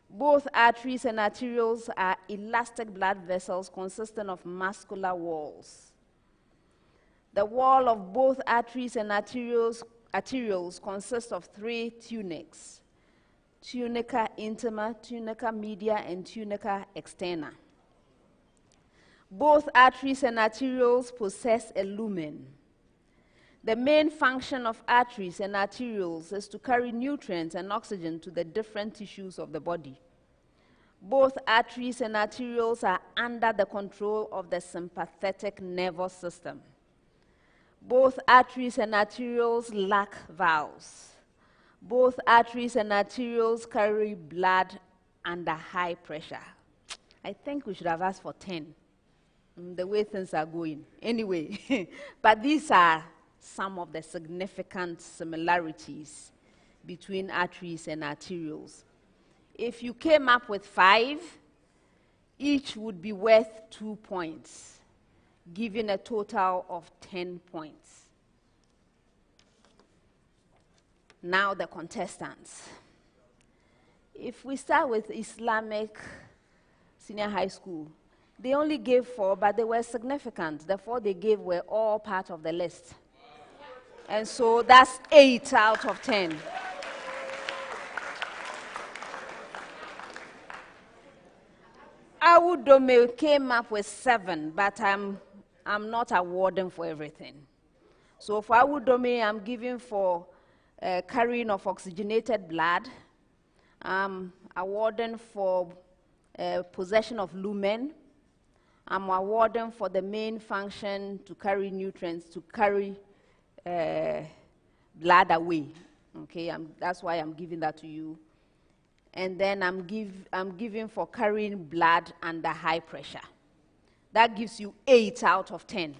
Both arteries and arterioles are elastic blood vessels consisting of muscular walls. The wall of both arteries and arterioles consists of 3 tunics: tunica intima, tunica media, and tunica externa. Both arteries and arterioles possess a lumen. The main function of arteries and arterioles is to carry nutrients and oxygen to the different tissues of the body. Both arteries and arterioles are under the control of the sympathetic nervous system. Both arteries and arterioles lack valves. Both arteries and arterioles carry blood under high pressure. I think we should have asked for 10, the way things are going. Anyway, but these are some of the significant similarities between arteries and arterioles. If you came up with 5, each would be worth 2 points, giving a total of 10 points. Now the contestants. If we start with Islamic Senior High School, they only gave 4, but they were significant. The 4 they gave were all part of the list. And so that's 8 out of 10. Awudome came up with 7, but I'm not awarding for everything. So for Awudome, I'm giving for carrying of oxygenated blood. I'm awarding for possession of lumen. I'm awarding for the main function to carry nutrients, to carry blood away. Okay, that's why I'm giving that to you. And then I'm giving for carrying blood under high pressure. That gives you 8 out of 10.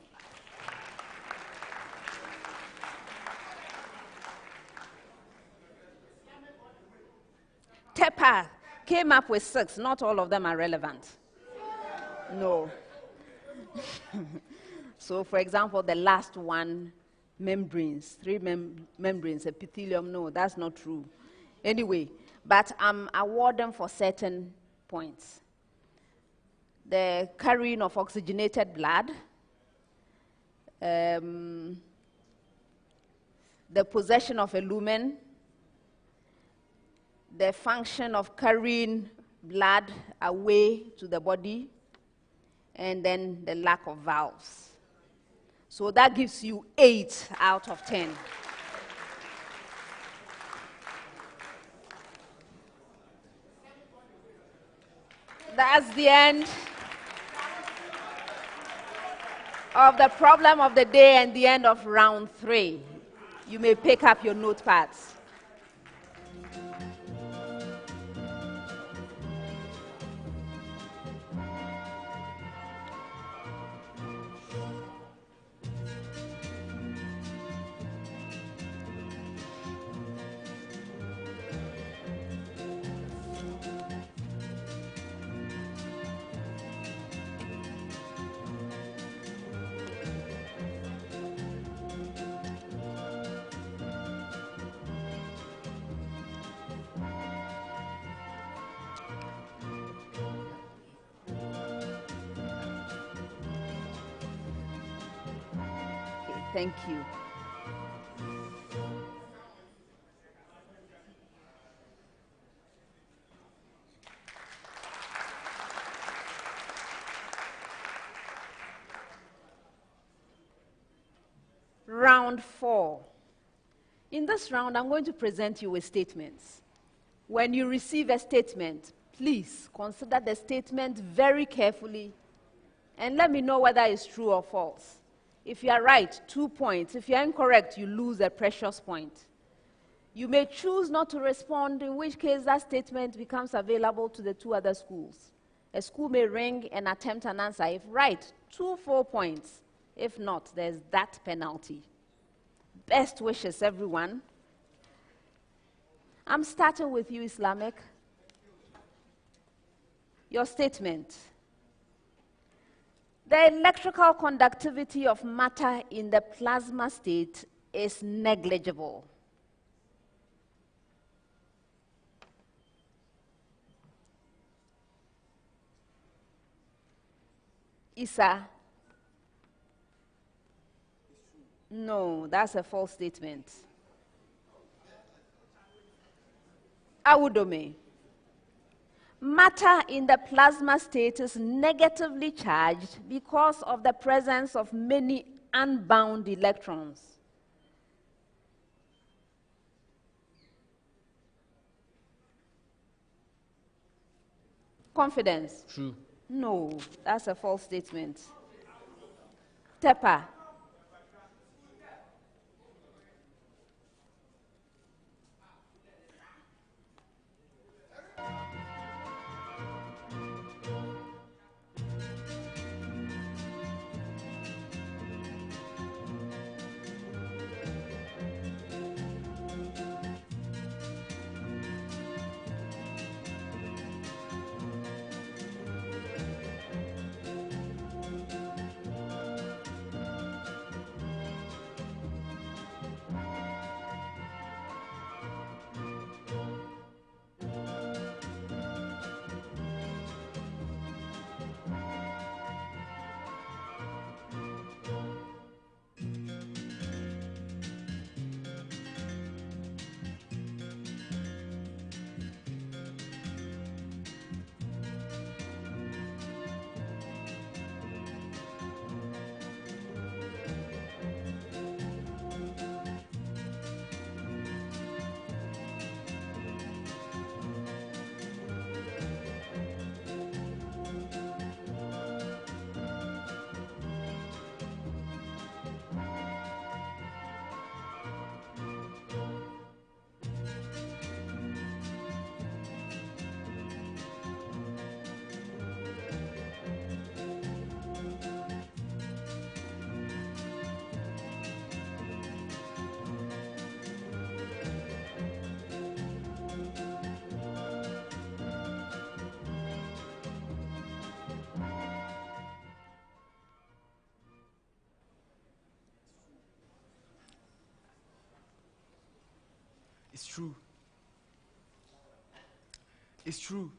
Tepa came up with 6. Not all of them are relevant. No. So, for example, the last one, membranes, 3 membranes, epithelium, no, that's not true. Anyway, but I'm awarding for certain points. The carrying of oxygenated blood, the possession of a lumen, the function of carrying blood away to the body, and then the lack of valves. So that gives you 8 out of 10. That's the end of the problem of the day and the end of round 3. You may pick up your notepads. Thank you. round 4. In this round, I'm going to present you with statements. When you receive a statement, please consider the statement very carefully and let me know whether it's true or false. If you are right, 2 points. If you are incorrect, you lose a precious point. You may choose not to respond, in which case that statement becomes available to the 2 other schools. A school may ring and attempt an answer. If right, 2 full points. If not, there's that penalty. Best wishes, everyone. I'm starting with you, Islamic. Your statement. The electrical conductivity of matter in the plasma state is negligible. Isa? No, that's a false statement. Awudome. Matter in the plasma state is negatively charged because of the presence of many unbound electrons. Confidence? True. No, that's a false statement. Tepa? It's true. It's true.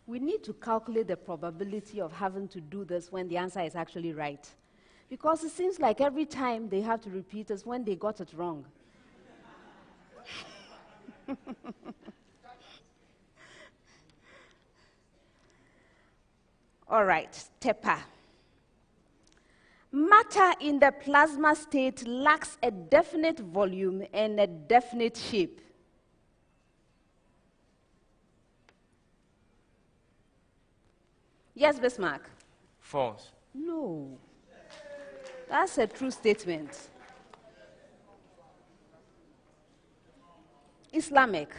We need to calculate the probability of having to do this when the answer is actually right. Because it seems like every time they have to repeat is when they got it wrong. All right, Tepa. Matter in the plasma state lacks a definite volume and a definite shape. Yes, Bismarck? False. No. That's a true statement. Islamic.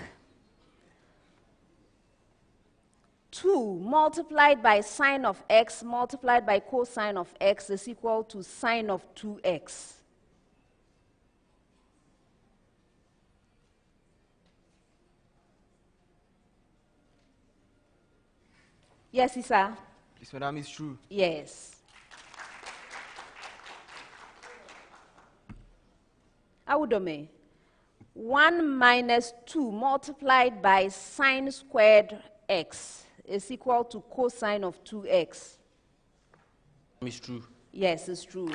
2 multiplied by sine of x multiplied by cosine of x is equal to sine of 2x. Yes, Isa? This madam is true. Yes. Awudome. 1 minus 2 multiplied by sine squared x is equal to cosine of 2x. It's true. Yes, it's true.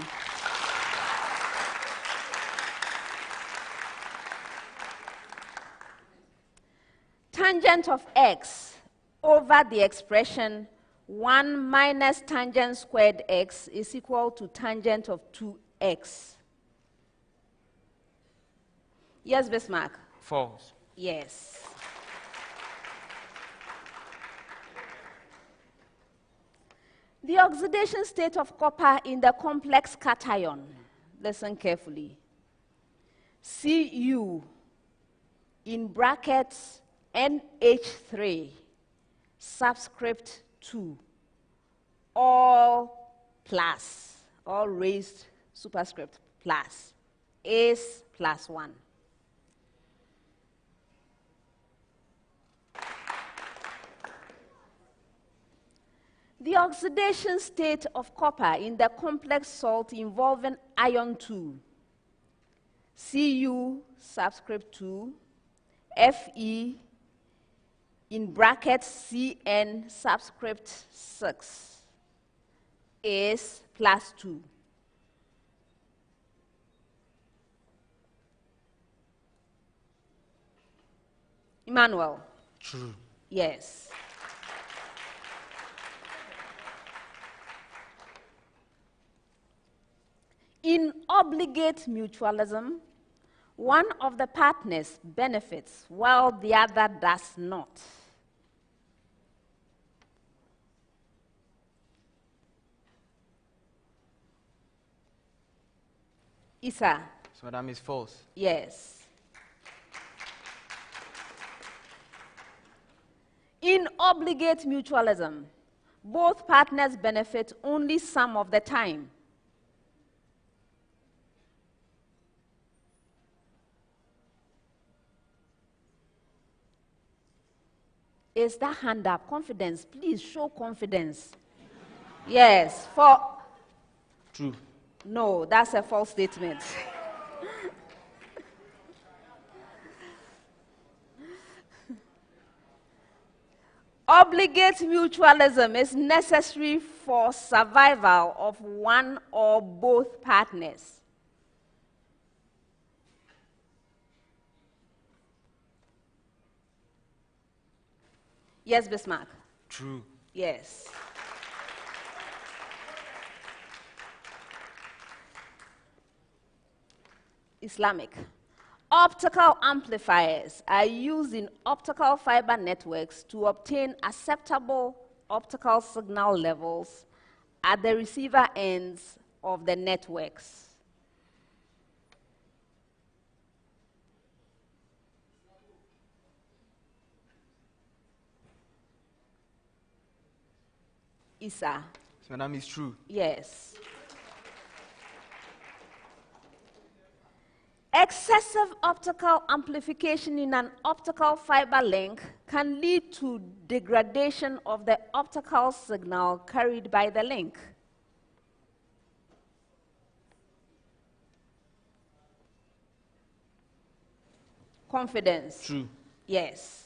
Tangent of x over the expression 1 minus tangent squared x is equal to tangent of 2x. Yes, Bismarck? False. Yes. The oxidation state of copper in the complex cation, listen carefully, Cu in brackets NH3 subscript 2, all plus, all raised superscript plus, is +1. The oxidation state of copper in the complex salt involving iron 2, Cu subscript 2, Fe in brackets Cn subscript 6 is +2. Emmanuel? True. Yes. In obligate mutualism, one of the partners benefits while the other does not. Isa? So that means false. Yes. In obligate mutualism, both partners benefit only some of the time. Is that hand up? Confidence. Please show confidence. Yes. For. True. No, that's a false statement. Obligate mutualism is necessary for survival of one or both partners. Yes, Bismarck? True. Yes. Islamic. Optical amplifiers are used in optical fiber networks to obtain acceptable optical signal levels at the receiver ends of the networks. Isa? So that means true. Yes. Excessive optical amplification in an optical fiber link can lead to degradation of the optical signal carried by the link. Confidence? True. Yes.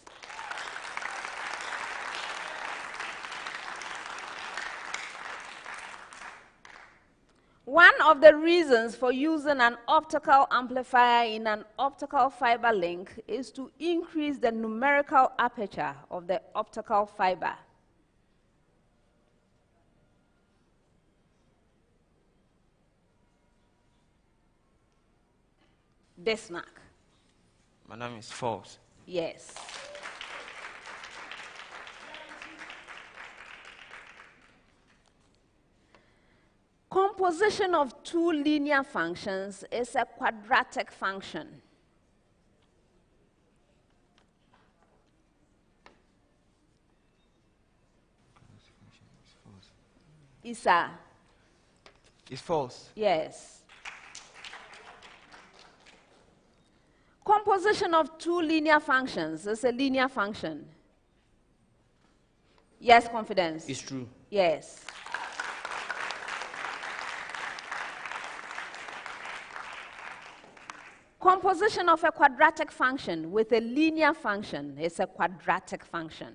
One of the reasons for using an optical amplifier in an optical fiber link is to increase the numerical aperture of the optical fiber. Bismarck? Madam is false. Yes. Composition of two linear functions is a quadratic function. Isa? It's false. Yes. Composition of two linear functions is a linear function. Yes, confidence? It's true. Yes. Composition of a quadratic function with a linear function is a quadratic function.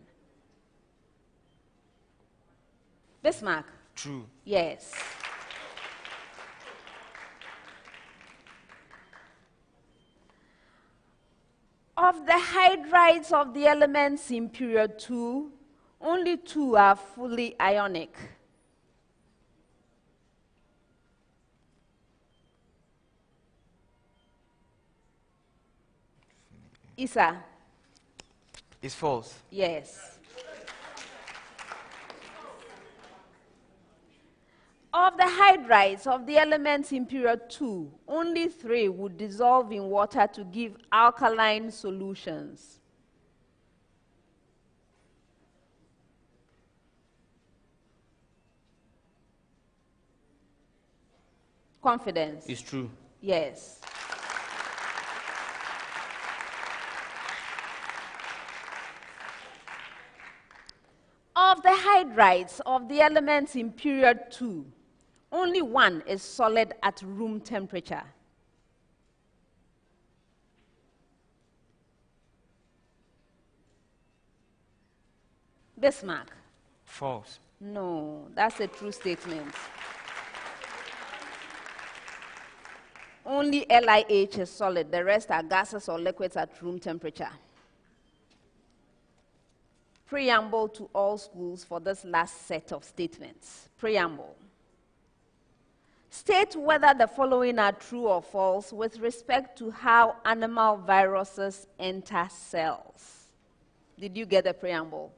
Bismarck? True. Yes. Of the hydrides of the elements in period 2, Only 2 are fully ionic. Isa? It's false. Yes. Of the hydrides of the elements in period 2, only 3 would dissolve in water to give alkaline solutions. Confidence? It's true. Yes. Of the hydrides of the elements in period 2, only 1 is solid at room temperature. Bismarck? False. No, that's a true statement. Only LiH is solid. The rest are gases or liquids at room temperature. Preamble to all schools for this last set of statements. Preamble. State whether the following are true or false with respect to how animal viruses enter cells. Did you get the preamble?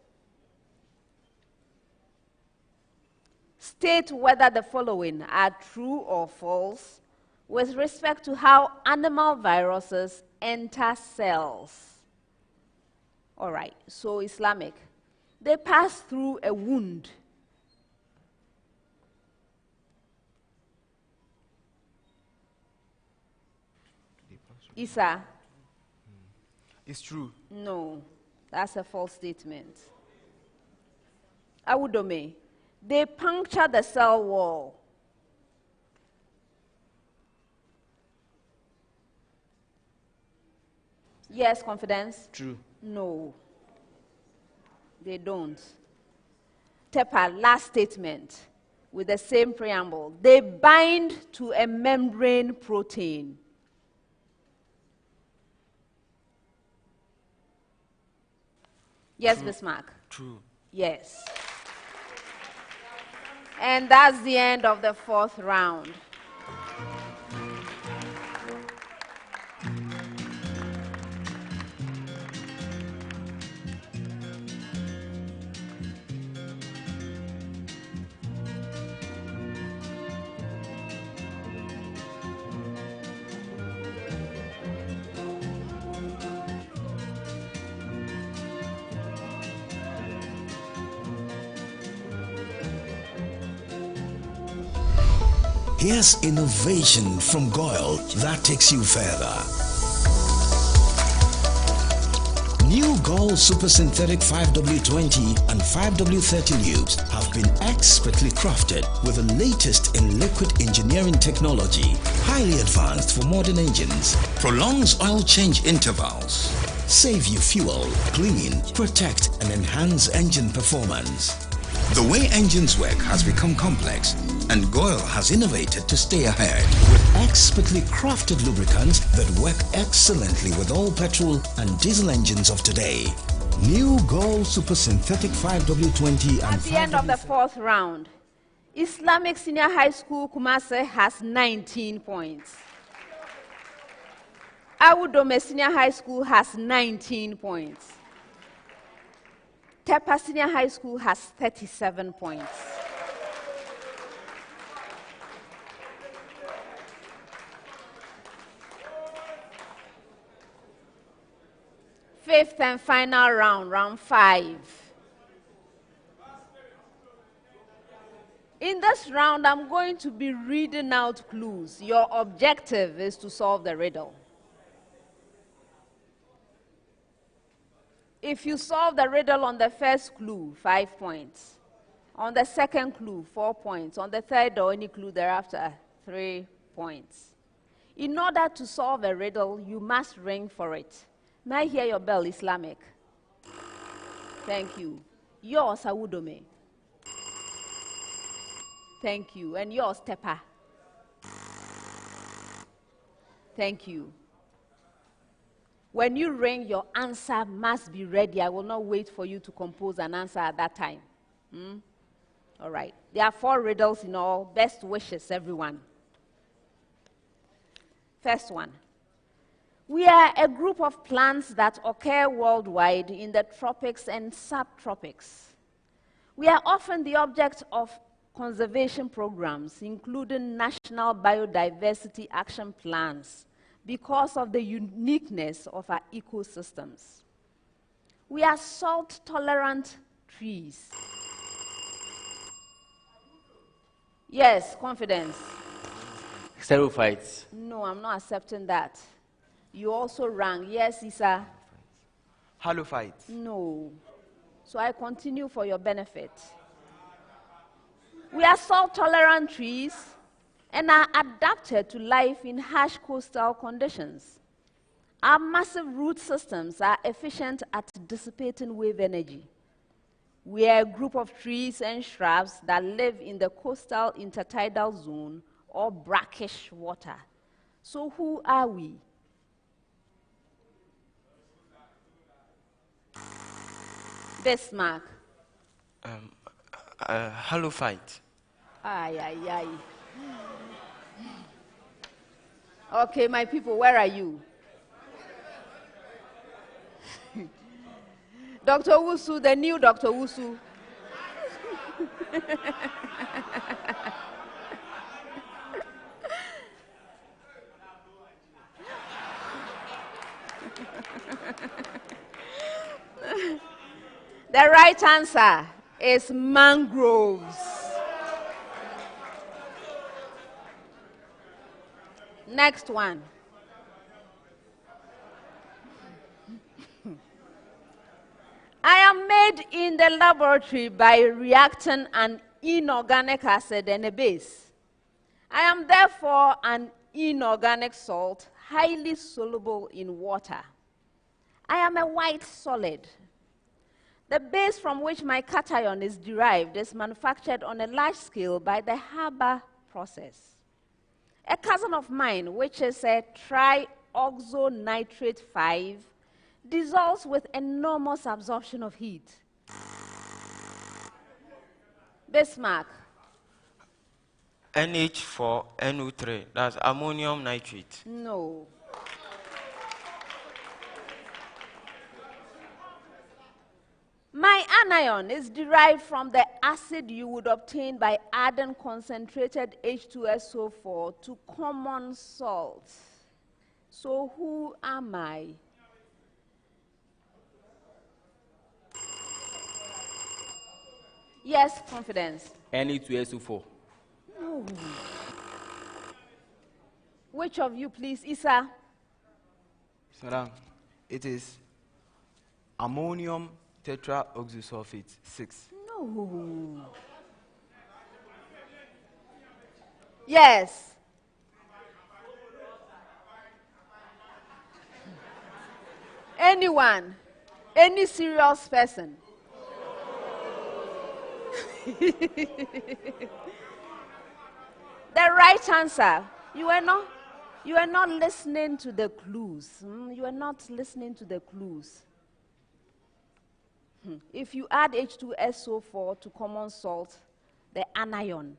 State whether the following are true or false with respect to how animal viruses enter cells. All right, so Islamic. They pass through a wound. Isa? It's true. No, that's a false statement. Awudome. They puncture the cell wall. Yes, confidence? True. No, they don't. Tepa, last statement with the same preamble. They bind to a membrane protein. Yes, True. Bismarck? True. Yes. And that's the end of the 4th round. Here's innovation from Goyle that takes you further. New Goyle Super Synthetic 5W20 and 5W30 lubes have been expertly crafted with the latest in liquid engineering technology, highly advanced for modern engines, prolongs oil change intervals, save you fuel, clean, protect and enhance engine performance. The way engines work has become complex, and Goyle has innovated to stay ahead with expertly crafted lubricants that work excellently with all petrol and diesel engines of today. New Goyle Super Synthetic 5W20 and At the end of the 4th round, Islamic Senior High School Kumasi has 19 points. Awudome Senior High School has 19 points. Tepa Senior High School has 37 points. Fifth and final round, round 5. In this round, I'm going to be reading out clues. Your objective is to solve the riddle. If you solve the riddle on the first clue, 5 points. On the second clue, 4 points. On the third or any clue thereafter, 3 points. In order to solve a riddle, you must ring for it. May I hear your bell, Islamic? Thank you. Yours, Awudome. Thank you. And yours, Tepa. Thank you. When you ring, your answer must be ready. I will not wait for you to compose an answer at that time. All right. There are 4 riddles in all. Best wishes, everyone. First one. We are a group of plants that occur worldwide in the tropics and subtropics. We are often the object of conservation programs, including national biodiversity action plans, because of the uniqueness of our ecosystems. We are salt-tolerant trees. Yes, confidence. Xerophytes. No, I'm not accepting that. You also rang. Yes, Issa. Halophytes. No. So I continue for your benefit. We are salt-tolerant trees and are adapted to life in harsh coastal conditions. Our massive root systems are efficient at dissipating wave energy. We are a group of trees and shrubs that live in the coastal intertidal zone or brackish water. So who are we? Bismarck. Halophyte. Ay, ay, ay. Okay, my people, where are you? Dr. Wusu, the new Dr. Wusu. The right answer is mangroves. Next one. I am made in the laboratory by reacting an inorganic acid and a base. I am therefore an inorganic salt, highly soluble in water. I am a white solid. The base from which my cation is derived is manufactured on a large scale by the Haber process. A cousin of mine, which is a trioxonitrate 5, dissolves with enormous absorption of heat. Bismarck. NH4NO3, that's ammonium nitrate. No. My anion is derived from the acid you would obtain by adding concentrated H2SO4 to common salt. So who am I? Yes, confidence. Ne2SO4. No. Which of you, please? Issa? Madam, it is ammonium tetraoxosulfate 6. No. Yes. Anyone? Any serious person? The right answer. You are not listening to the clues. You are not listening to the clues. If you add H2SO4 to common salt, the anion.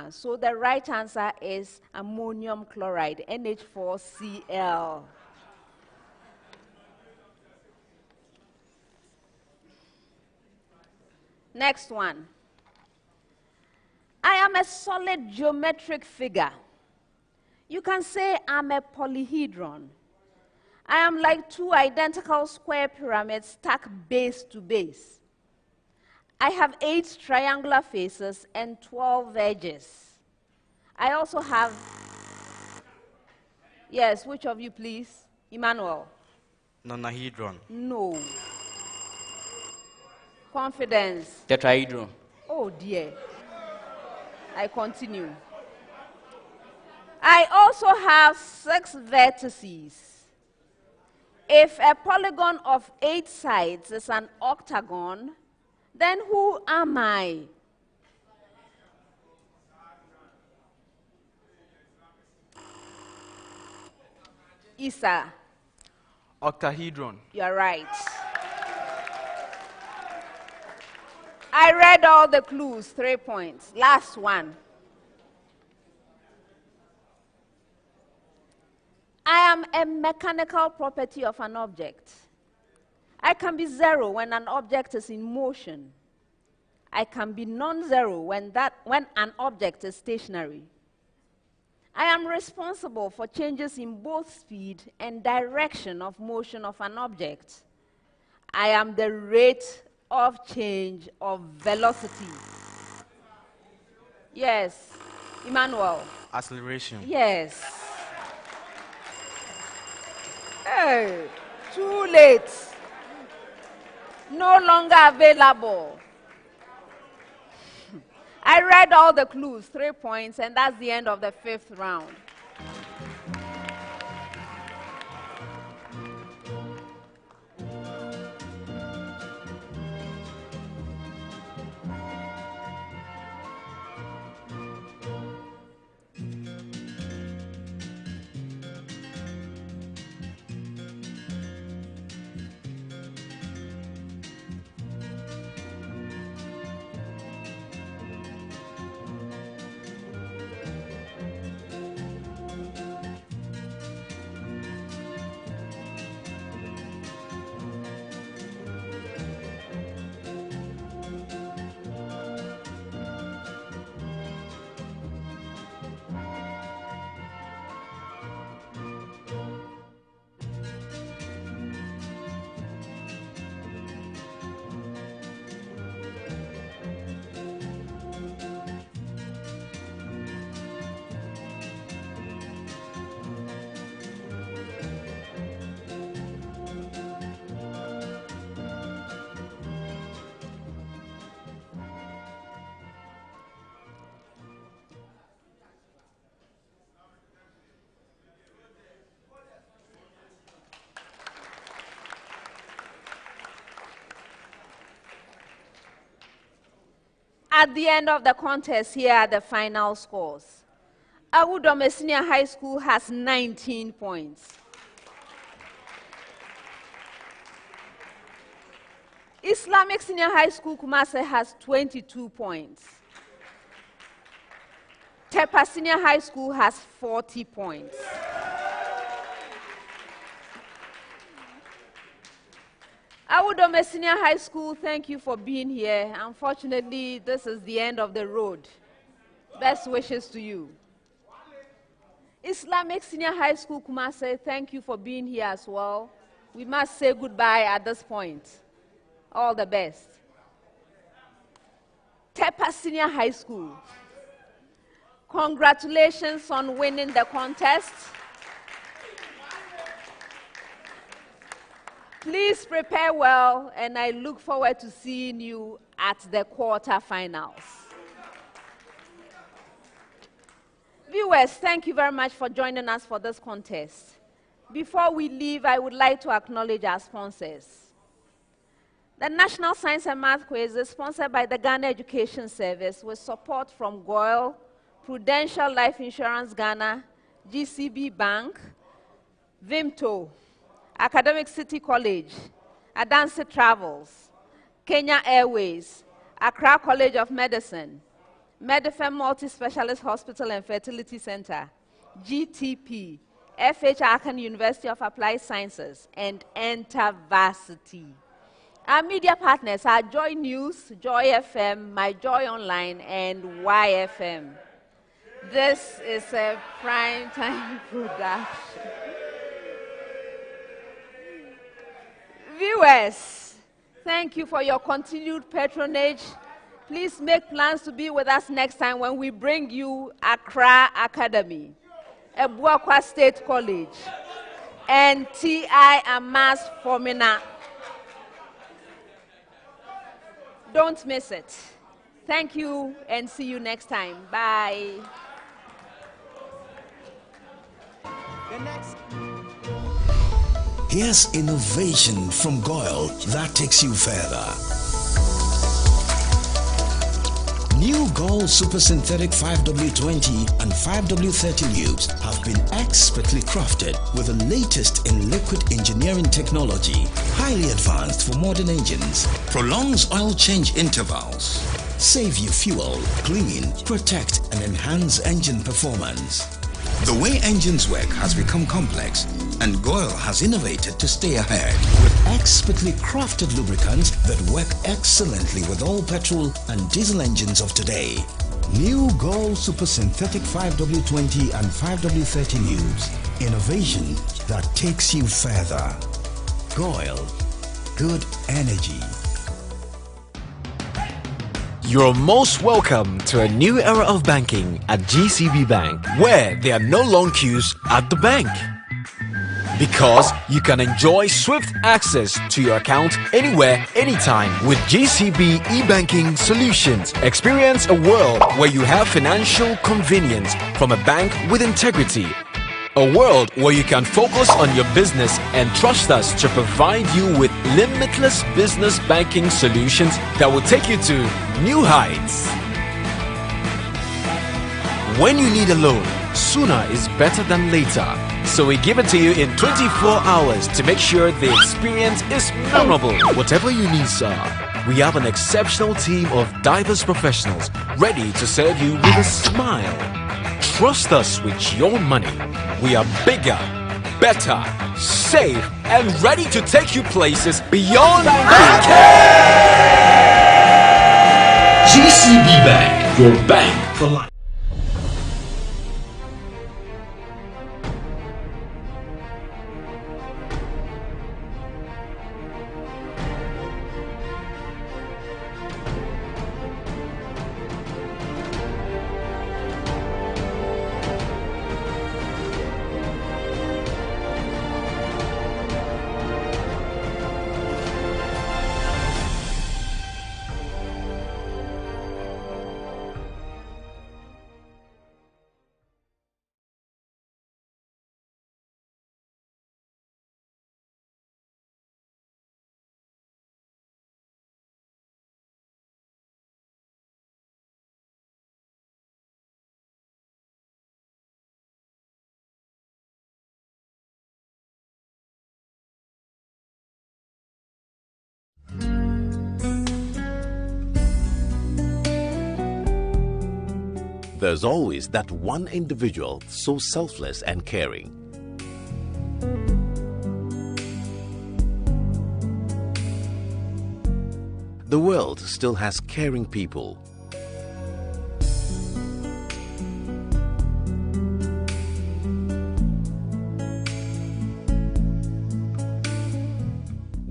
So the right answer is ammonium chloride, NH4Cl. Next one. I am a solid geometric figure. You can say I'm a polyhedron. I am like 2 identical square pyramids stacked base to base. I have 8 triangular faces and 12 edges. I also have, yes, which of you please? Emmanuel. Nonahedron. No. Confidence. Tetrahedron. Oh dear. I continue. I also have 6 vertices. If a polygon of 8 sides is an octagon, then who am I? Issa. Octahedron. You're right. I read all the clues, 3 points. Last one. I am a mechanical property of an object. I can be zero when an object is in motion. I can be non-zero when an object is stationary. I am responsible for changes in both speed and direction of motion of an object. I am the rate of change of velocity. Yes, Emmanuel. Acceleration. Yes. Hey, too late. No longer available. I read all the clues, 3 points, and that's the end of the 5th round. At the end of the contest, here are the final scores. Awudome Senior High School has 19 points. Islamic Senior High School Kumasi has 22 points. Tepa Senior High School has 40 points. Awudome Senior High School, thank you for being here. Unfortunately, this is the end of the road. Best wishes to you. Islamic Senior High School Kumasi, thank you for being here as well. We must say goodbye at this point. All the best. Tepa Senior High School, congratulations on winning the contest. Please prepare well, and I look forward to seeing you at the quarterfinals. Viewers, thank you very much for joining us for this contest. Before we leave, I would like to acknowledge our sponsors. The National Science and Math Quiz is sponsored by the Ghana Education Service with support from GOIL, Prudential Life Insurance Ghana, GCB Bank, Vimto, Academic City College, Adansi Travels, Kenya Airways, Accra College of Medicine, Medifem Multi-Specialist Hospital and Fertility Center, GTP, FH Akan University of Applied Sciences, and InterVarsity. Our media partners are Joy News, Joy FM, My Joy Online, and YFM. This is a prime-time production. Viewers, thank you for your continued patronage. Please make plans to be with us next time when we bring you Accra Academy, Ebuakwa State College, and TI Amas Formina. Don't miss it. Thank you and see you next time. Bye. Here's innovation from GOIL that takes you further. New Gold Super Synthetic 5W20 and 5W30 lubes have been expertly crafted with the latest in liquid engineering technology, highly advanced for modern engines, prolongs oil change intervals, save you fuel, clean, protect and enhance engine performance. The way engines work has become complex, and GOIL has innovated to stay ahead with expertly crafted lubricants that work excellently with all petrol and diesel engines of today. New GOIL Super Synthetic 5W20 and 5W30 lubes. Innovation that takes you further. GOIL. Good energy. You're most welcome to a new era of banking at GCB Bank, where there are no long queues at the bank. Because you can enjoy swift access to your account anywhere, anytime with GCB e-banking solutions. Experience a world where you have financial convenience from a bank with integrity. A world where you can focus on your business and trust us to provide you with limitless business banking solutions that will take you to new heights. When you need a loan, sooner is better than later. So we give it to you in 24 hours to make sure the experience is memorable. Whatever you need, sir, we have an exceptional team of diverse professionals ready to serve you with a smile. Trust us with your money. We are bigger, better, safe, and ready to take you places beyond banking. GCB Bank, your bank for life. There's always that one individual so selfless and caring. The world still has caring people.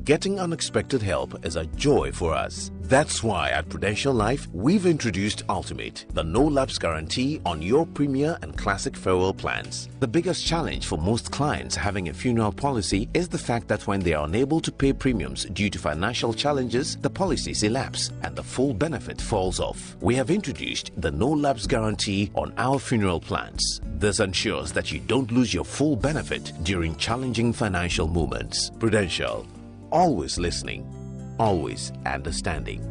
Getting unexpected help is a joy for us. That's why at Prudential Life, we've introduced Ultimate, the no-lapse guarantee on your Premier and Classic farewell plans. The biggest challenge for most clients having a funeral policy is the fact that when they are unable to pay premiums due to financial challenges, the policies elapse and the full benefit falls off. We have introduced the no-lapse guarantee on our funeral plans. This ensures that you don't lose your full benefit during challenging financial moments. Prudential. Always listening, always understanding.